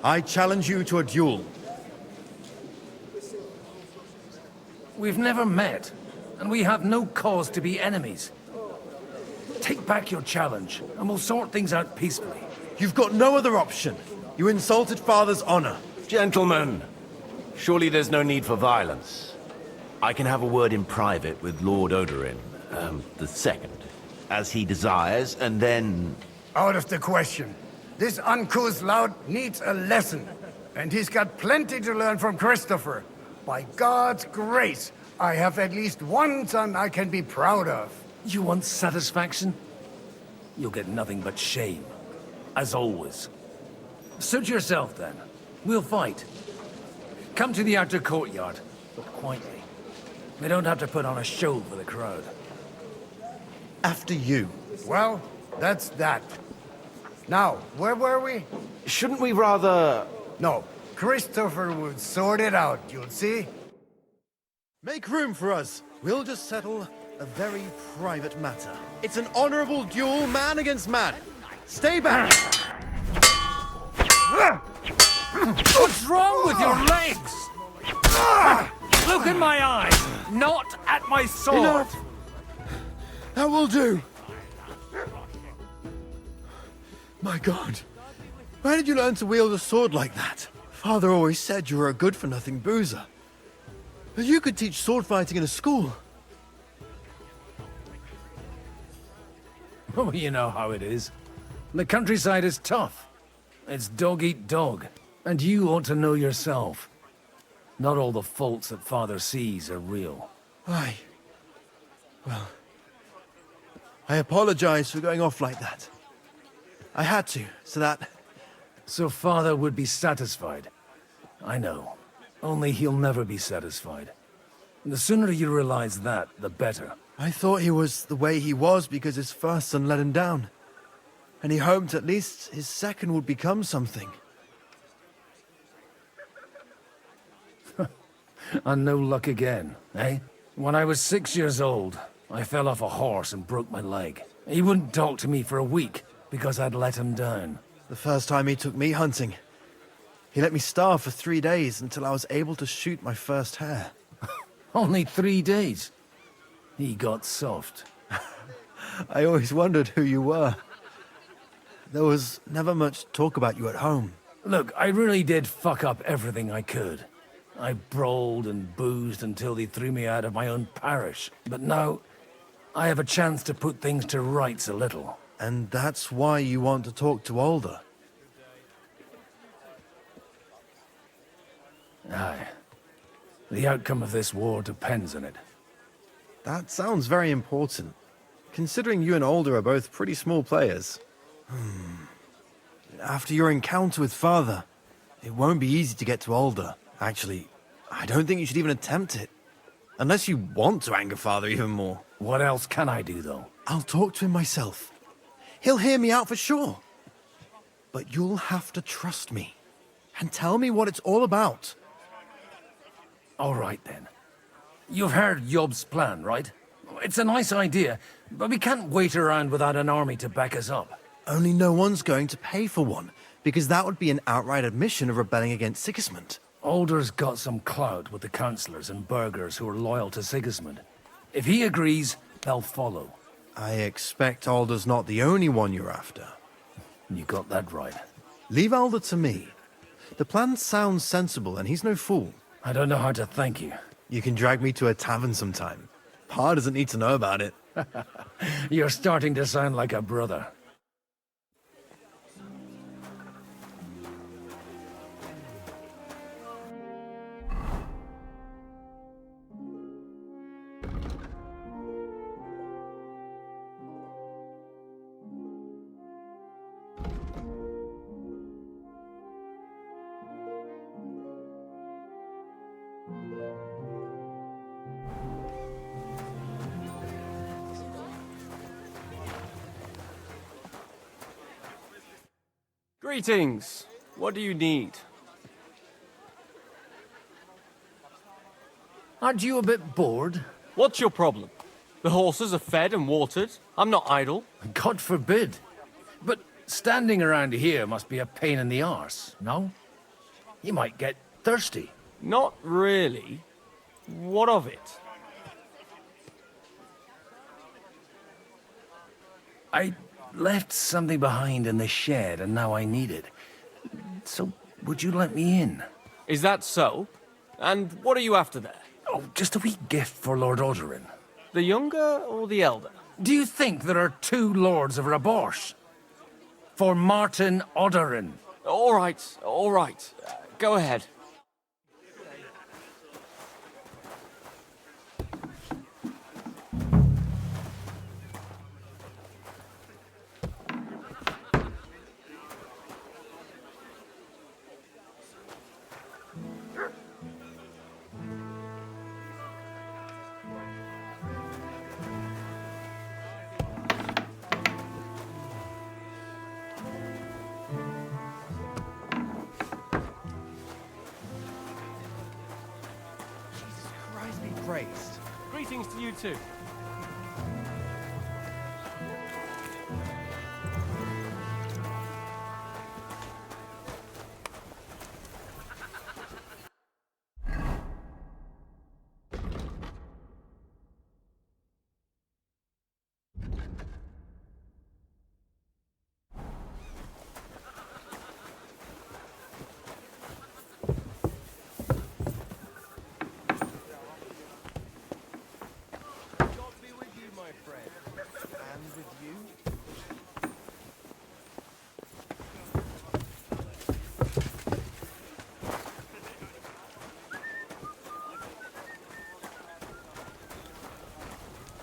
I challenge you to a duel. We've never met, and we have no cause to be enemies. Take back your challenge, and we'll sort things out peacefully. You've got no other option. You insulted Father's honor. Gentlemen, surely there's no need for violence. I can have a word in private with Lord Odorin, the second, as he desires, and then... Out of the question. This uncouth lout needs a lesson, and he's got plenty to learn from Christopher. By God's grace, I have at least one son I can be proud of. You want satisfaction? You'll get nothing but shame. As always. Suit yourself, then. We'll fight. Come to the outer courtyard, but quietly. We don't have to put on a show for the crowd. After you. Well, that's that. Now, where were we? Shouldn't we rather... No, Christopher would sort it out, you'll see. Make room for us. We'll just settle a very private matter. It's an honorable duel, man against man. Stay back! What's wrong with your legs? Look in my eyes, not at my sword. Enough. That will do. My God, where did you learn to wield a sword like that? Father always said you were a good-for-nothing boozer. But you could teach sword fighting in a school. Oh, you know how it is. The countryside is tough. It's dog-eat-dog. And you ought to know yourself. Not all the faults that Father sees are real. Aye. Well, I apologize for going off like that. I had to, so that... So Father would be satisfied. I know. Only he'll never be satisfied. The sooner you realize that, the better. I thought he was the way he was because his first son let him down. And he hoped at least his second would become something. And no luck again, eh? When I was 6 years old, I fell off a horse and broke my leg. He wouldn't talk to me for a week because I'd let him down. The first time he took me hunting. He let me starve for 3 days until I was able to shoot my first hare. Only 3 days? He got soft. I always wondered who you were. There was never much talk about you at home. Look, I really did fuck up everything I could. I brawled and boozed until they threw me out of my own parish. But now, I have a chance to put things to rights a little. And that's why you want to talk to Alder? Aye. The outcome of this war depends on it. That sounds very important, considering you and Alder are both pretty small players. After your encounter with Father, it won't be easy to get to Alder. Actually, I don't think you should even attempt it. Unless you want to anger Father even more. What else can I do, though? I'll talk to him myself. He'll hear me out for sure. But you'll have to trust me and tell me what it's all about. All right, then. You've heard Yob's plan, right? It's a nice idea, but we can't wait around without an army to back us up. Only no one's going to pay for one, because that would be an outright admission of rebelling against Sigismund. Alder's got some clout with the councillors and burghers who are loyal to Sigismund. If he agrees, they'll follow. I expect Alder's not the only one you're after. You got that right. Leave Alder to me. The plan sounds sensible, and he's no fool. I don't know how to thank you. You can drag me to a tavern sometime. Pa doesn't need to know about it. You're starting to sound like a brother. Greetings. What do you need? Aren't you a bit bored? What's your problem? The horses are fed and watered. I'm not idle. God forbid. But standing around here must be a pain in the arse, no? You might get thirsty. Not really. What of it? I left something behind in the shed and now I need it. So, would you let me in? Is that so? And what are you after there? Oh, just a wee gift for Lord Odorin. The younger or the elder? Do you think there are two lords of Raborsh? For Martin Odorin. All right. Go ahead. Praised. Greetings to you too.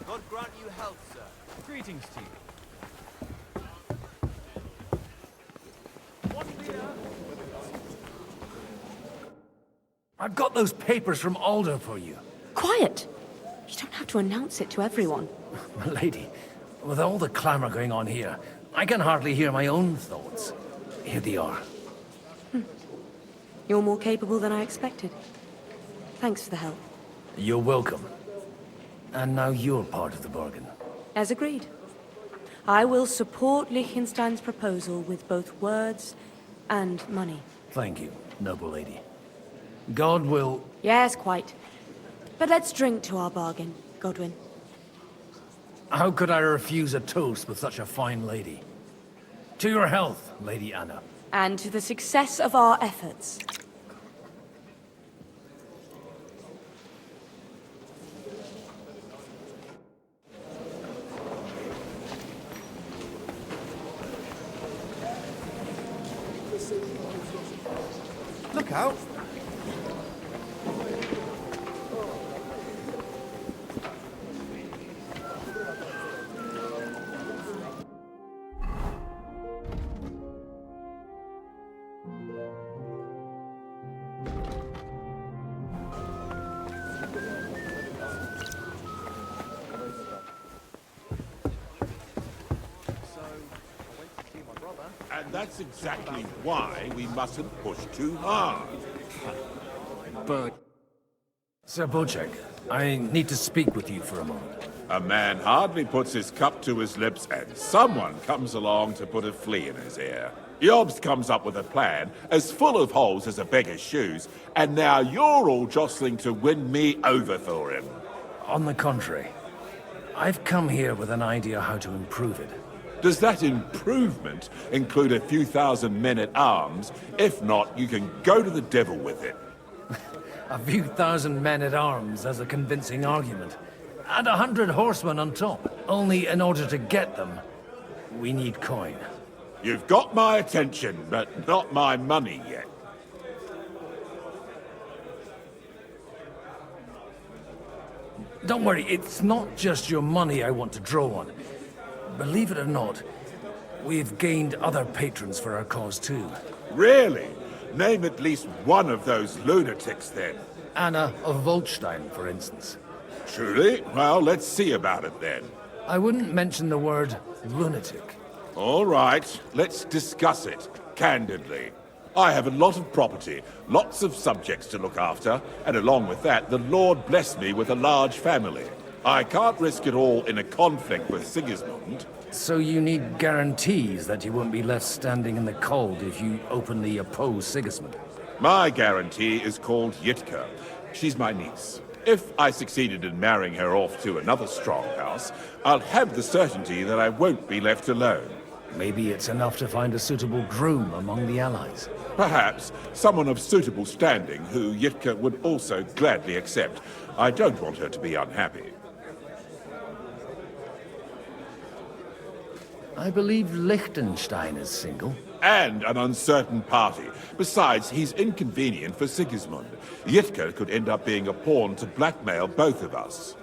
God grant you health, sir. Greetings to you. I've got those papers from Alder for you. Quiet! You don't have to announce it to everyone. My lady, with all the clamour going on here, I can hardly hear my own thoughts. Here they are. You're more capable than I expected. Thanks for the help. You're welcome. And now you're part of the bargain. As agreed. I will support Liechtenstein's proposal with both words and money. Thank you, noble lady. God will... Yes, quite. But let's drink to our bargain, Godwin. How could I refuse a toast with such a fine lady? To your health, Lady Anna. And to the success of our efforts. Look out! And that's exactly why we mustn't push too hard. But... Sir Bocek, I need to speak with you for a moment. A man hardly puts his cup to his lips and someone comes along to put a flea in his ear. Jobst comes up with a plan as full of holes as a beggar's shoes, and now you're all jostling to win me over for him. On the contrary, I've come here with an idea how to improve it. Does that improvement include a few thousand men-at-arms? If not, you can go to the devil with it. A few thousand men-at-arms as a convincing argument. And 100 horsemen on top. Only in order to get them, we need coin. You've got my attention, but not my money yet. Don't worry, it's not just your money I want to draw on. Believe it or not, we've gained other patrons for our cause too. Really? Name at least one of those lunatics then. Anna of Volstein, for instance. Truly? Well, let's see about it then. I wouldn't mention the word lunatic. All right, let's discuss it, candidly. I have a lot of property, lots of subjects to look after, and along with that, the Lord blessed me with a large family. I can't risk it all in a conflict with Sigismund. So you need guarantees that you won't be left standing in the cold if you openly oppose Sigismund? My guarantee is called Yitka. She's my niece. If I succeeded in marrying her off to another strong house, I'll have the certainty that I won't be left alone. Maybe it's enough to find a suitable groom among the allies. Perhaps someone of suitable standing who Yitka would also gladly accept. I don't want her to be unhappy. I believe Liechtenstein is single. And an uncertain party. Besides, he's inconvenient for Sigismund. Yitka could end up being a pawn to blackmail both of us.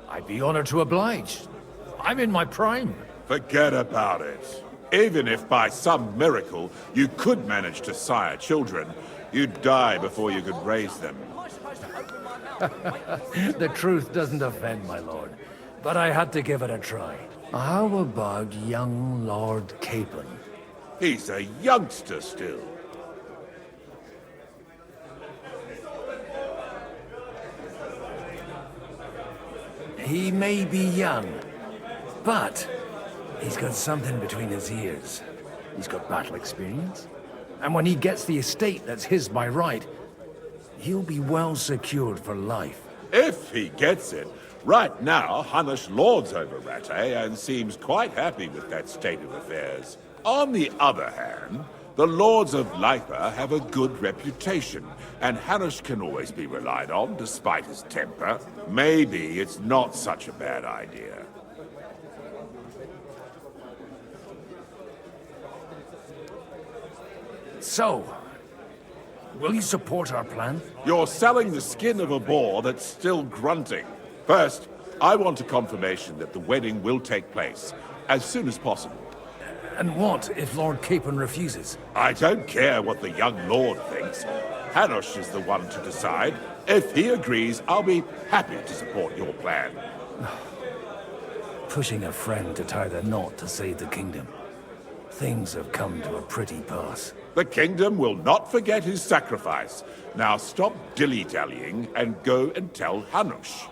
I'd be honored to oblige. I'm in my prime. Forget about it. Even if by some miracle you could manage to sire children, you'd die before you could raise them. The truth doesn't offend, my lord. But I had to give it a try. How about young Lord Capon? He's a youngster still. He may be young, but he's got something between his ears. He's got battle experience. And when he gets the estate that's his by right, he'll be well secured for life. If he gets it. Right now, Hanush lords over Rattay and seems quite happy with that state of affairs. On the other hand, the lords of Leipa have a good reputation, and Hanush can always be relied on despite his temper. Maybe it's not such a bad idea. So, will you support our plan? You're selling the skin of a boar that's still grunting. First, I want a confirmation that the wedding will take place as soon as possible. And what if Lord Capon refuses? I don't care what the young lord thinks. Hanush is the one to decide. If he agrees, I'll be happy to support your plan. Pushing a friend to tie the knot to save the kingdom. Things have come to a pretty pass. The kingdom will not forget his sacrifice. Now stop dilly-dallying and go and tell Hanush.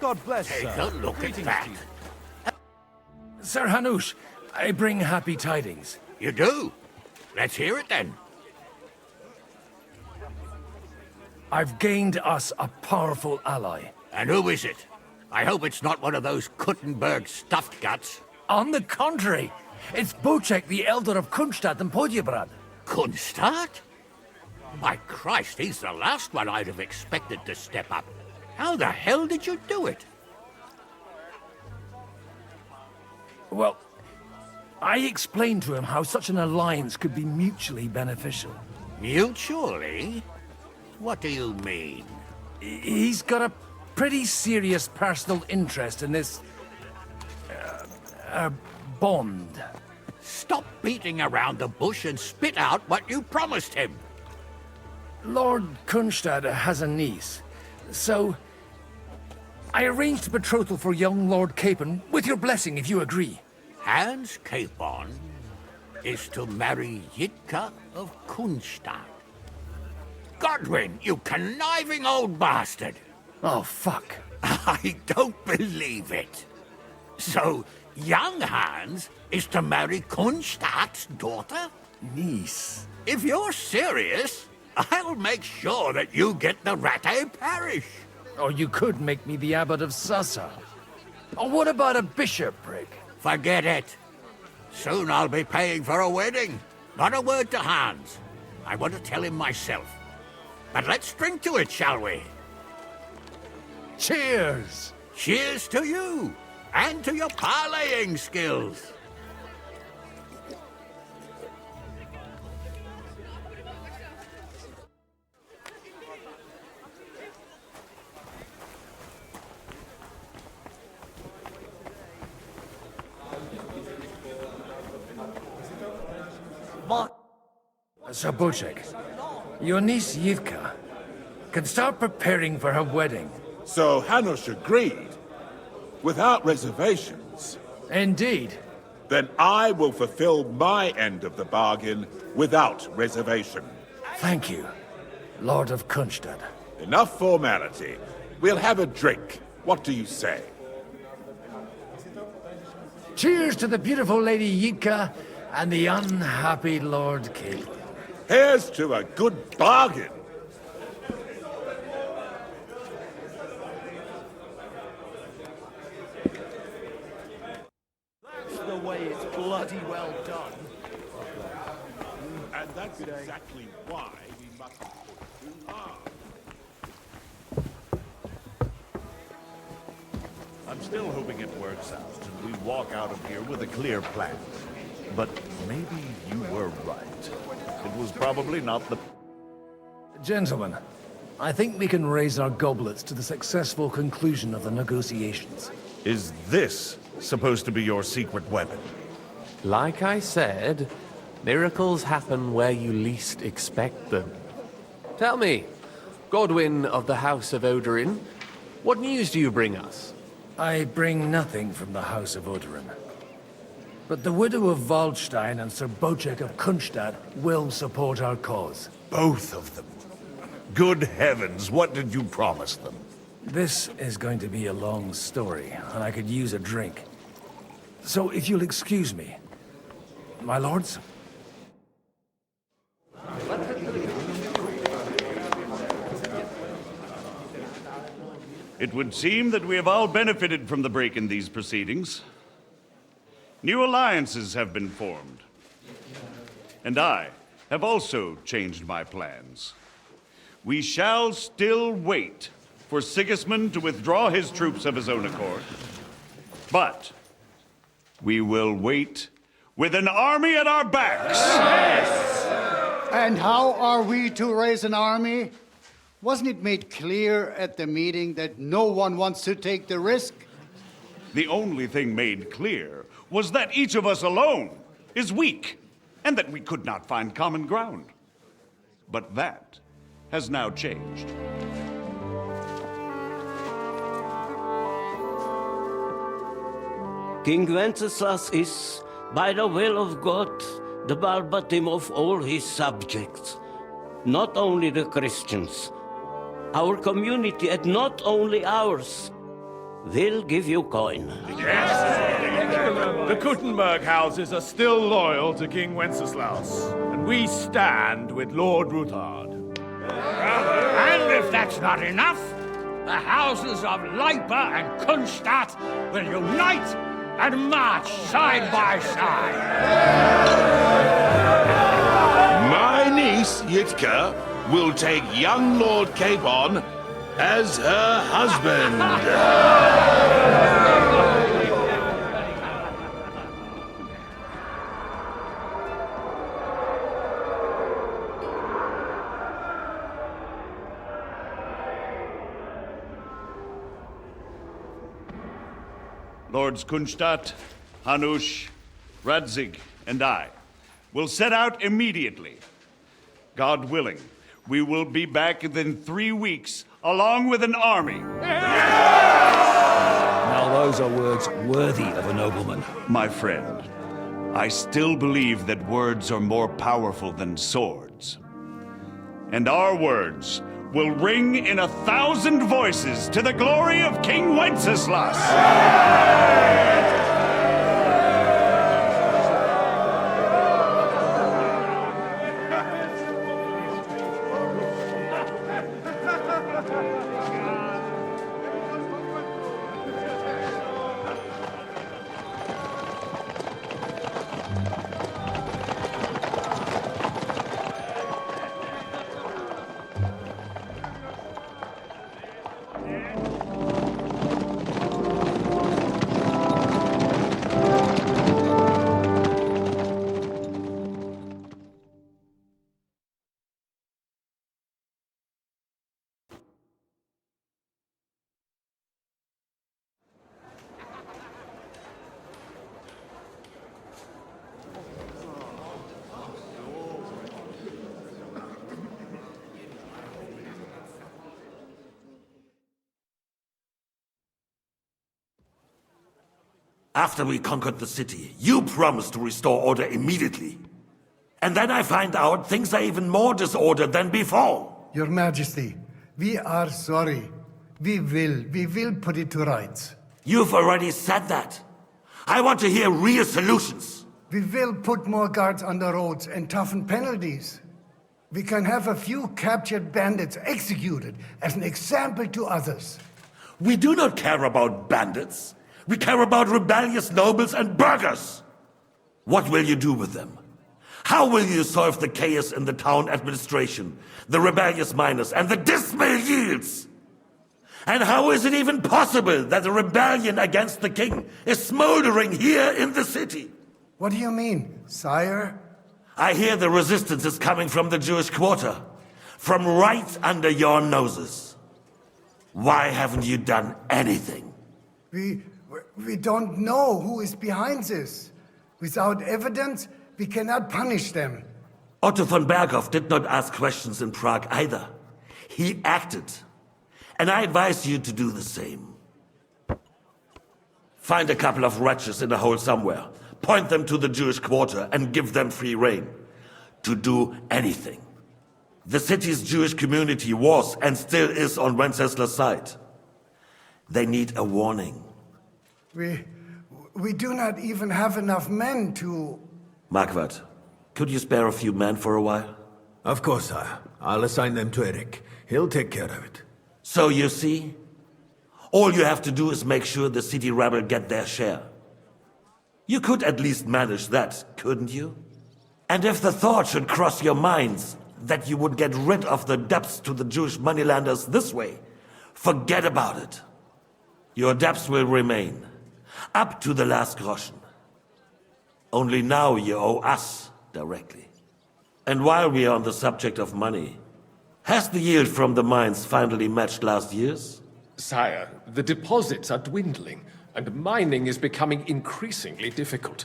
God bless, Take sir. a look at that. Sir Hanush, I bring happy tidings. You do? Let's hear it then. I've gained us a powerful ally. And who is it? I hope it's not one of those Kuttenberg stuffed guts. On the contrary, it's Bocek, the Elder of Kunstadt and Podjebrad. Kunstadt? My Christ, he's the last one I'd have expected to step up. How the hell did you do it? Well, I explained to him how such an alliance could be mutually beneficial. Mutually? What do you mean? He's got a pretty serious personal interest in this... bond. Stop beating around the bush and spit out what you promised him. Lord Kunstad has a niece, so... I arranged a betrothal for young Lord Capon, with your blessing if you agree. Hans Capon is to marry Yitka of Kunstadt. Godwin, you conniving old bastard! Oh, fuck. I don't believe it. So, young Hans is to marry Kunstadt's daughter? Niece. If you're serious, I'll make sure that you get the Rattay parish. Or you could make me the abbot of Sassa. Or what about a bishopric? Forget it. Soon I'll be paying for a wedding. Not a word to Hans. I want to tell him myself. But let's drink to it, shall we? Cheers! Cheers to you, and to your parleying skills. Sir Bocek, your niece Yivka can start preparing for her wedding. So Hanush agreed, without reservations. Indeed. Then I will fulfill my end of the bargain without reservation. Thank you, Lord of Kunstad. Enough formality. We'll have a drink. What do you say? Cheers to the beautiful Lady Yivka and the unhappy Lord Capon. Here's to a good bargain. That's the way it's bloody well done. And that's exactly why we must push too hard. I'm still hoping it works out, and we walk out of here with a clear plan. But maybe you were right. It was probably not the... Gentlemen, I think we can raise our goblets to the successful conclusion of the negotiations. Is this supposed to be your secret weapon? Like I said, miracles happen where you least expect them. Tell me, Godwin of the House of Odorin, what news do you bring us? I bring nothing from the House of Odorin. But the widow of Waldstein and Sir Bocek of Kunstad will support our cause. Both of them. Good heavens, what did you promise them? This is going to be a long story, and I could use a drink. So if you'll excuse me, my lords? It would seem that we have all benefited from the break in these proceedings. New alliances have been formed. And I have also changed my plans. We shall still wait for Sigismund to withdraw his troops of his own accord. But we will wait with an army at our backs. Yes! And how are we to raise an army? Wasn't it made clear at the meeting that no one wants to take the risk? The only thing made clear was that each of us alone is weak, and that we could not find common ground. But that has now changed. King Wenceslas is, by the will of God, the Balbatim of all his subjects. Not only the Christians, our community, and not only ours, we'll give you coin. The Kuttenberg houses are still loyal to King Wenceslaus, and we stand with Lord Ruthard. And if that's not enough, the houses of Leipa and Kunstadt will unite and march side by side. My niece, Yitka, will take young Lord Capon as her husband. Lords Kunstadt, Hanush, Radzig, and I will set out immediately. God willing, we will be back within 3 weeks, along with an army. Now those are words worthy of a nobleman. My friend, I still believe that words are more powerful than swords. And our words will ring in 1,000 voices to the glory of King Wenceslas. After we conquered the city, you promised to restore order immediately. And then I find out things are even more disordered than before. Your Majesty, we are sorry. We will put it to rights. You've already said that. I want to hear real solutions. We will put more guards on the roads and toughen penalties. We can have a few captured bandits executed as an example to others. We do not care about bandits. We care about rebellious nobles and burghers. What will you do with them? How will you solve the chaos in the town administration, the rebellious miners, and the dismal yields? And how is it even possible that a rebellion against the king is smoldering here in the city? What do you mean, sire? I hear the resistance is coming from the Jewish quarter, from right under your noses. Why haven't you done anything? We don't know who is behind this. Without evidence, we cannot punish them. Otto von Berghoff did not ask questions in Prague either. He acted. And I advise you to do the same. Find a couple of wretches in a hole somewhere, point them to the Jewish quarter, and give them free rein to do anything. The city's Jewish community was and still is on Wenceslas' side. They need a warning. We do not even have enough men to... Marquardt, could you spare a few men for a while? Of course, sire. I'll assign them to Eric. He'll take care of it. So you see, all you have to do is make sure the city rebel get their share. You could at least manage that, couldn't you? And if the thought should cross your minds that you would get rid of the debts to the Jewish moneylenders this way, forget about it. Your debts will remain, up to the last groschen. Only now you owe us directly. And while we are on the subject of money, has the yield from the mines finally matched last year's? Sire, the deposits are dwindling, and mining is becoming increasingly difficult.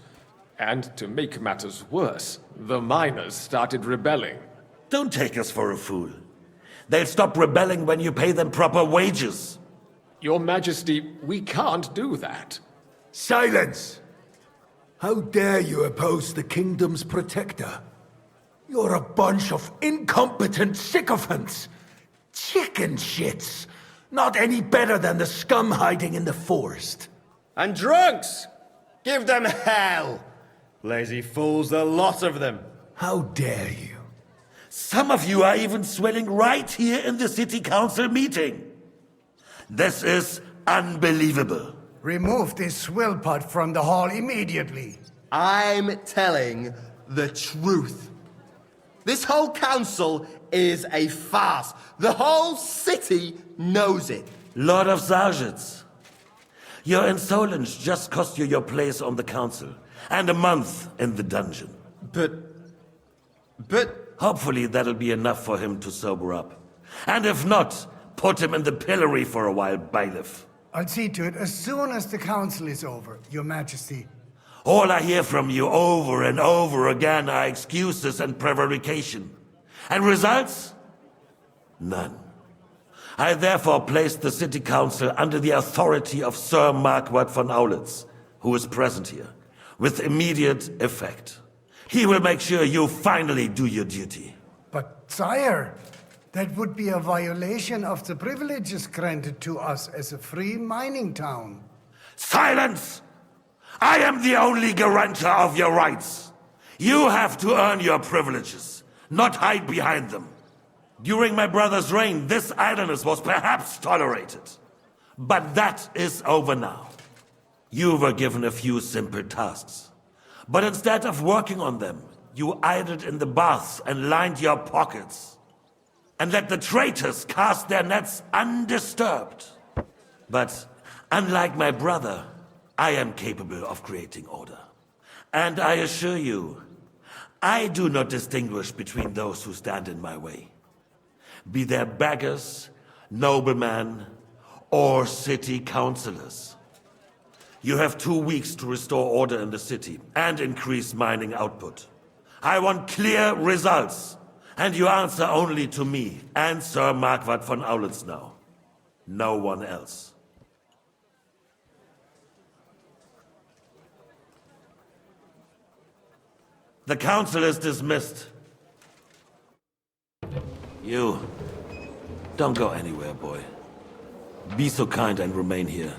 And to make matters worse, the miners started rebelling. Don't take us for a fool. They'll stop rebelling when you pay them proper wages. Your Majesty, we can't do that. Silence! How dare you oppose the kingdom's protector? You're a bunch of incompetent sycophants! Chicken shits! Not any better than the scum hiding in the forest. And drunks! Give them hell! Lazy fools, the lot of them. How dare you? Some of you are even swelling right here in the city council meeting. This is unbelievable. Remove this swillpot from the hall immediately. I'm telling the truth. This whole council is a farce. The whole city knows it. Lord of Sargents, your insolence just cost you your place on the council and a month in the dungeon. But... Hopefully that'll be enough for him to sober up. And if not, put him in the pillory for a while, bailiff. I'll see to it as soon as the council is over, Your Majesty. All I hear from you over and over again are excuses and prevarication. And results? None. I therefore place the city council under the authority of Sir Marquardt von Aulitz, who is present here, with immediate effect. He will make sure you finally do your duty. But, sire, that would be a violation of the privileges granted to us as a free mining town. Silence! I am the only guarantor of your rights. You have to earn your privileges, not hide behind them. During my brother's reign, this idleness was perhaps tolerated. But that is over now. You were given a few simple tasks. But instead of working on them, you idled in the baths and lined your pockets. And let the traitors cast their nets undisturbed. But unlike my brother, I am capable of creating order. And I assure you, I do not distinguish between those who stand in my way. Be they beggars, noblemen, or city councillors. You have 2 weeks to restore order in the city and increase mining output. I want clear results, and you answer only to me and Sir Marquardt von Aulitz now. No one else. The council is dismissed. You, don't go anywhere, boy. Be so kind and remain here.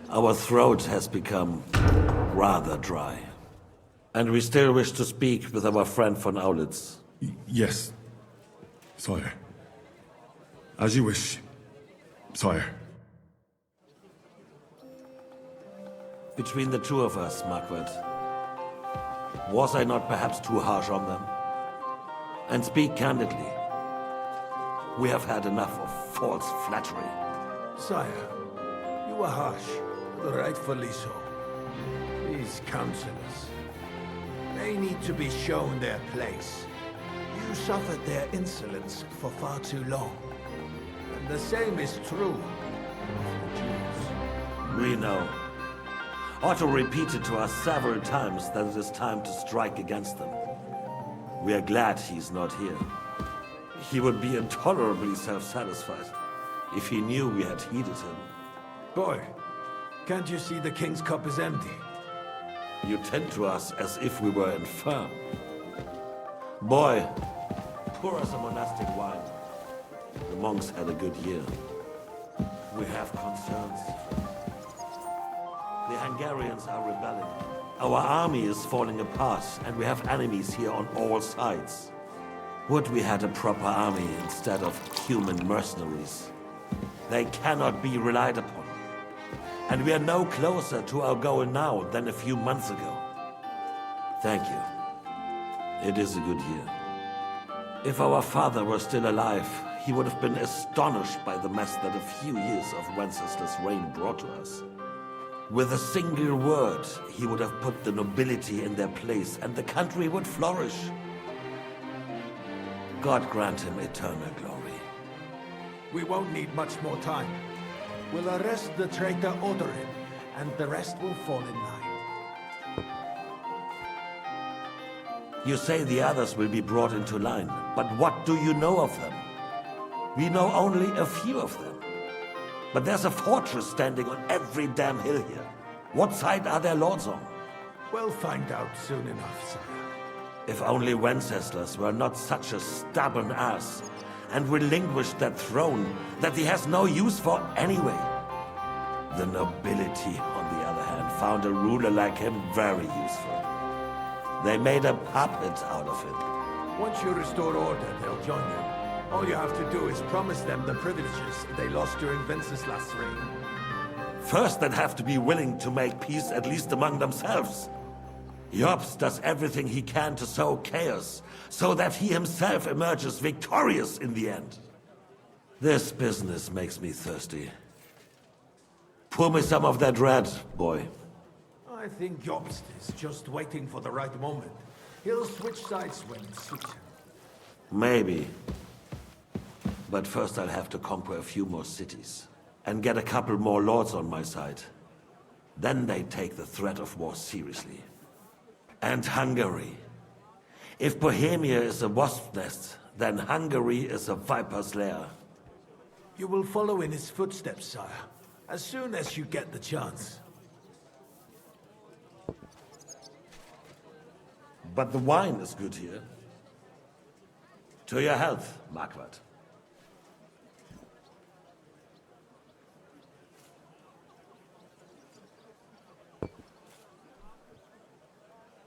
Our throat has become rather dry. And we still wish to speak with our friend von Aulitz. Yes, sire. As you wish, sire. Between the two of us, Marquardt, was I not perhaps too harsh on them? And speak candidly, we have had enough of false flattery. Sire, you are harsh, but rightfully so. These councillors, they need to be shown their place. You suffered their insolence for far too long. And the same is true of the Jews. We know. Otto repeated to us several times that it is time to strike against them. We are glad he's not here. He would be intolerably self-satisfied if he knew we had heeded him. Boy, can't you see the king's cup is empty? You tend to us as if we were infirm. Boy, pour us a monastic wine. The monks had a good year. We have concerns. The Hungarians are rebelling. Our army is falling apart, and we have enemies here on all sides. Would we had a proper army instead of human mercenaries? They cannot be relied upon. And we are no closer to our goal now than a few months ago. Thank you. It is a good year. If our father were still alive, he would have been astonished by the mess that a few years of Wenceslas' reign brought to us. With a single word, he would have put the nobility in their place, and the country would flourish. God grant him eternal glory. We won't need much more time. We'll arrest the traitor Odorin, and the rest will fall in line. You say the others will be brought into line, but what do you know of them? We know only a few of them. But there's a fortress standing on every damn hill here. What side are their lords on? We'll find out soon enough, sire. If only Wenceslas were not such a stubborn ass, and relinquished that throne that he has no use for anyway. The nobility, on the other hand, found a ruler like him very useful. They made a puppet out of him. Once you restore order, they'll join you. All you have to do is promise them the privileges they lost during Wenceslas' reign. First, they'd have to be willing to make peace at least among themselves. Jobst does everything he can to sow chaos, so that he himself emerges victorious in the end. This business makes me thirsty. Pour me some of that red, boy. I think Jobst is just waiting for the right moment. He'll switch sides when it suits him. Maybe. But first I'll have to conquer a few more cities, and get a couple more lords on my side. Then they take the threat of war seriously. And Hungary. If Bohemia is a wasp's nest, then Hungary is a viper's lair. You will follow in his footsteps, sire, as soon as you get the chance. But the wine is good here. To your health, Marquardt.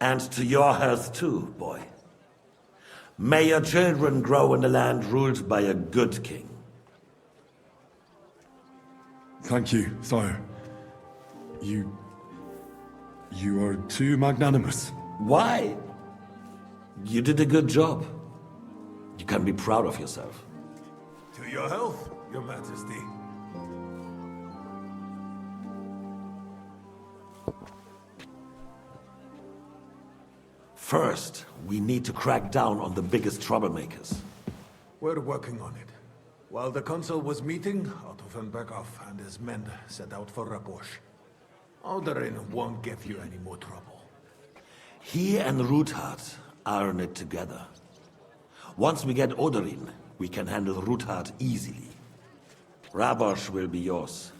And to your health too, boy. May your children grow in a land ruled by a good king. Thank you, sire. You are too magnanimous. Why? You did a good job. You can be proud of yourself. To your health, your majesty. First, we need to crack down on the biggest troublemakers. We're working on it. While the council was meeting, Otto von Berghoff and his men set out for Rabosch. Alderin won't give you any more trouble. He and Ruthard are in it together. Once we get Oderin, we can handle Ruthard easily. Rabosch will be yours.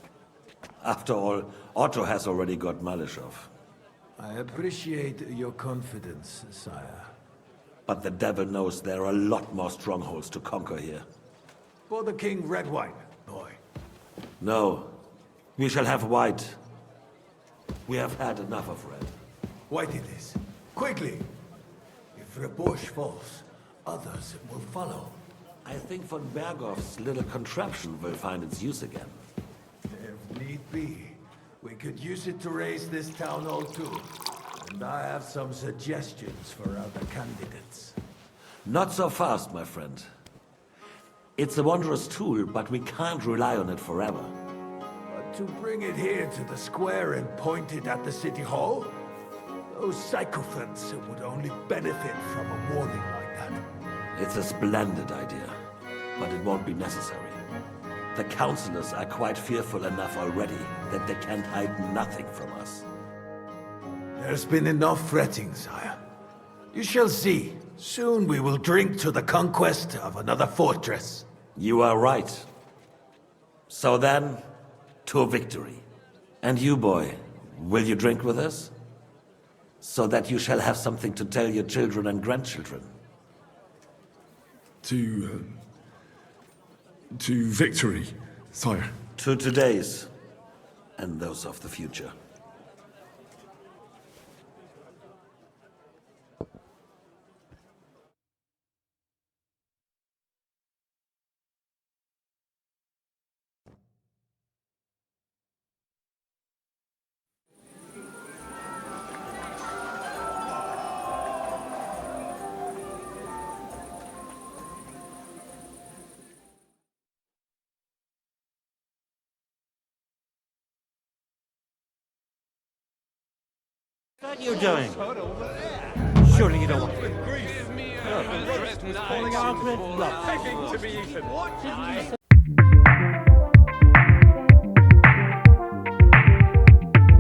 After all, Otto has already got Malishov. I appreciate your confidence, sire. But the devil knows there are a lot more strongholds to conquer here. For the king, red wine, boy. No, we shall have white. We have had enough of red. White it is. Quickly! If Rabosch falls, others will follow. I think von Berghoff's little contraption will find its use again. If need be, we could use it to raise this town hall too. And I have some suggestions for other candidates. Not so fast, my friend. It's a wondrous tool, but we can't rely on it forever. But to bring it here to the square and point it at the city hall? Those sycophants would only benefit from a warning like that. It's a splendid idea, but it won't be necessary. The councillors are quite fearful enough already that they can't hide nothing from us. There's been enough fretting, sire. You shall see. Soon we will drink to the conquest of another fortress. You are right. So then, to victory. And you, boy, will you drink with us? So that you shall have something to tell your children and grandchildren. To victory, sire. To today's, and those of the future. What are you doing? Surely you don't want to. Grief! Falling out with love. Begging to be eaten.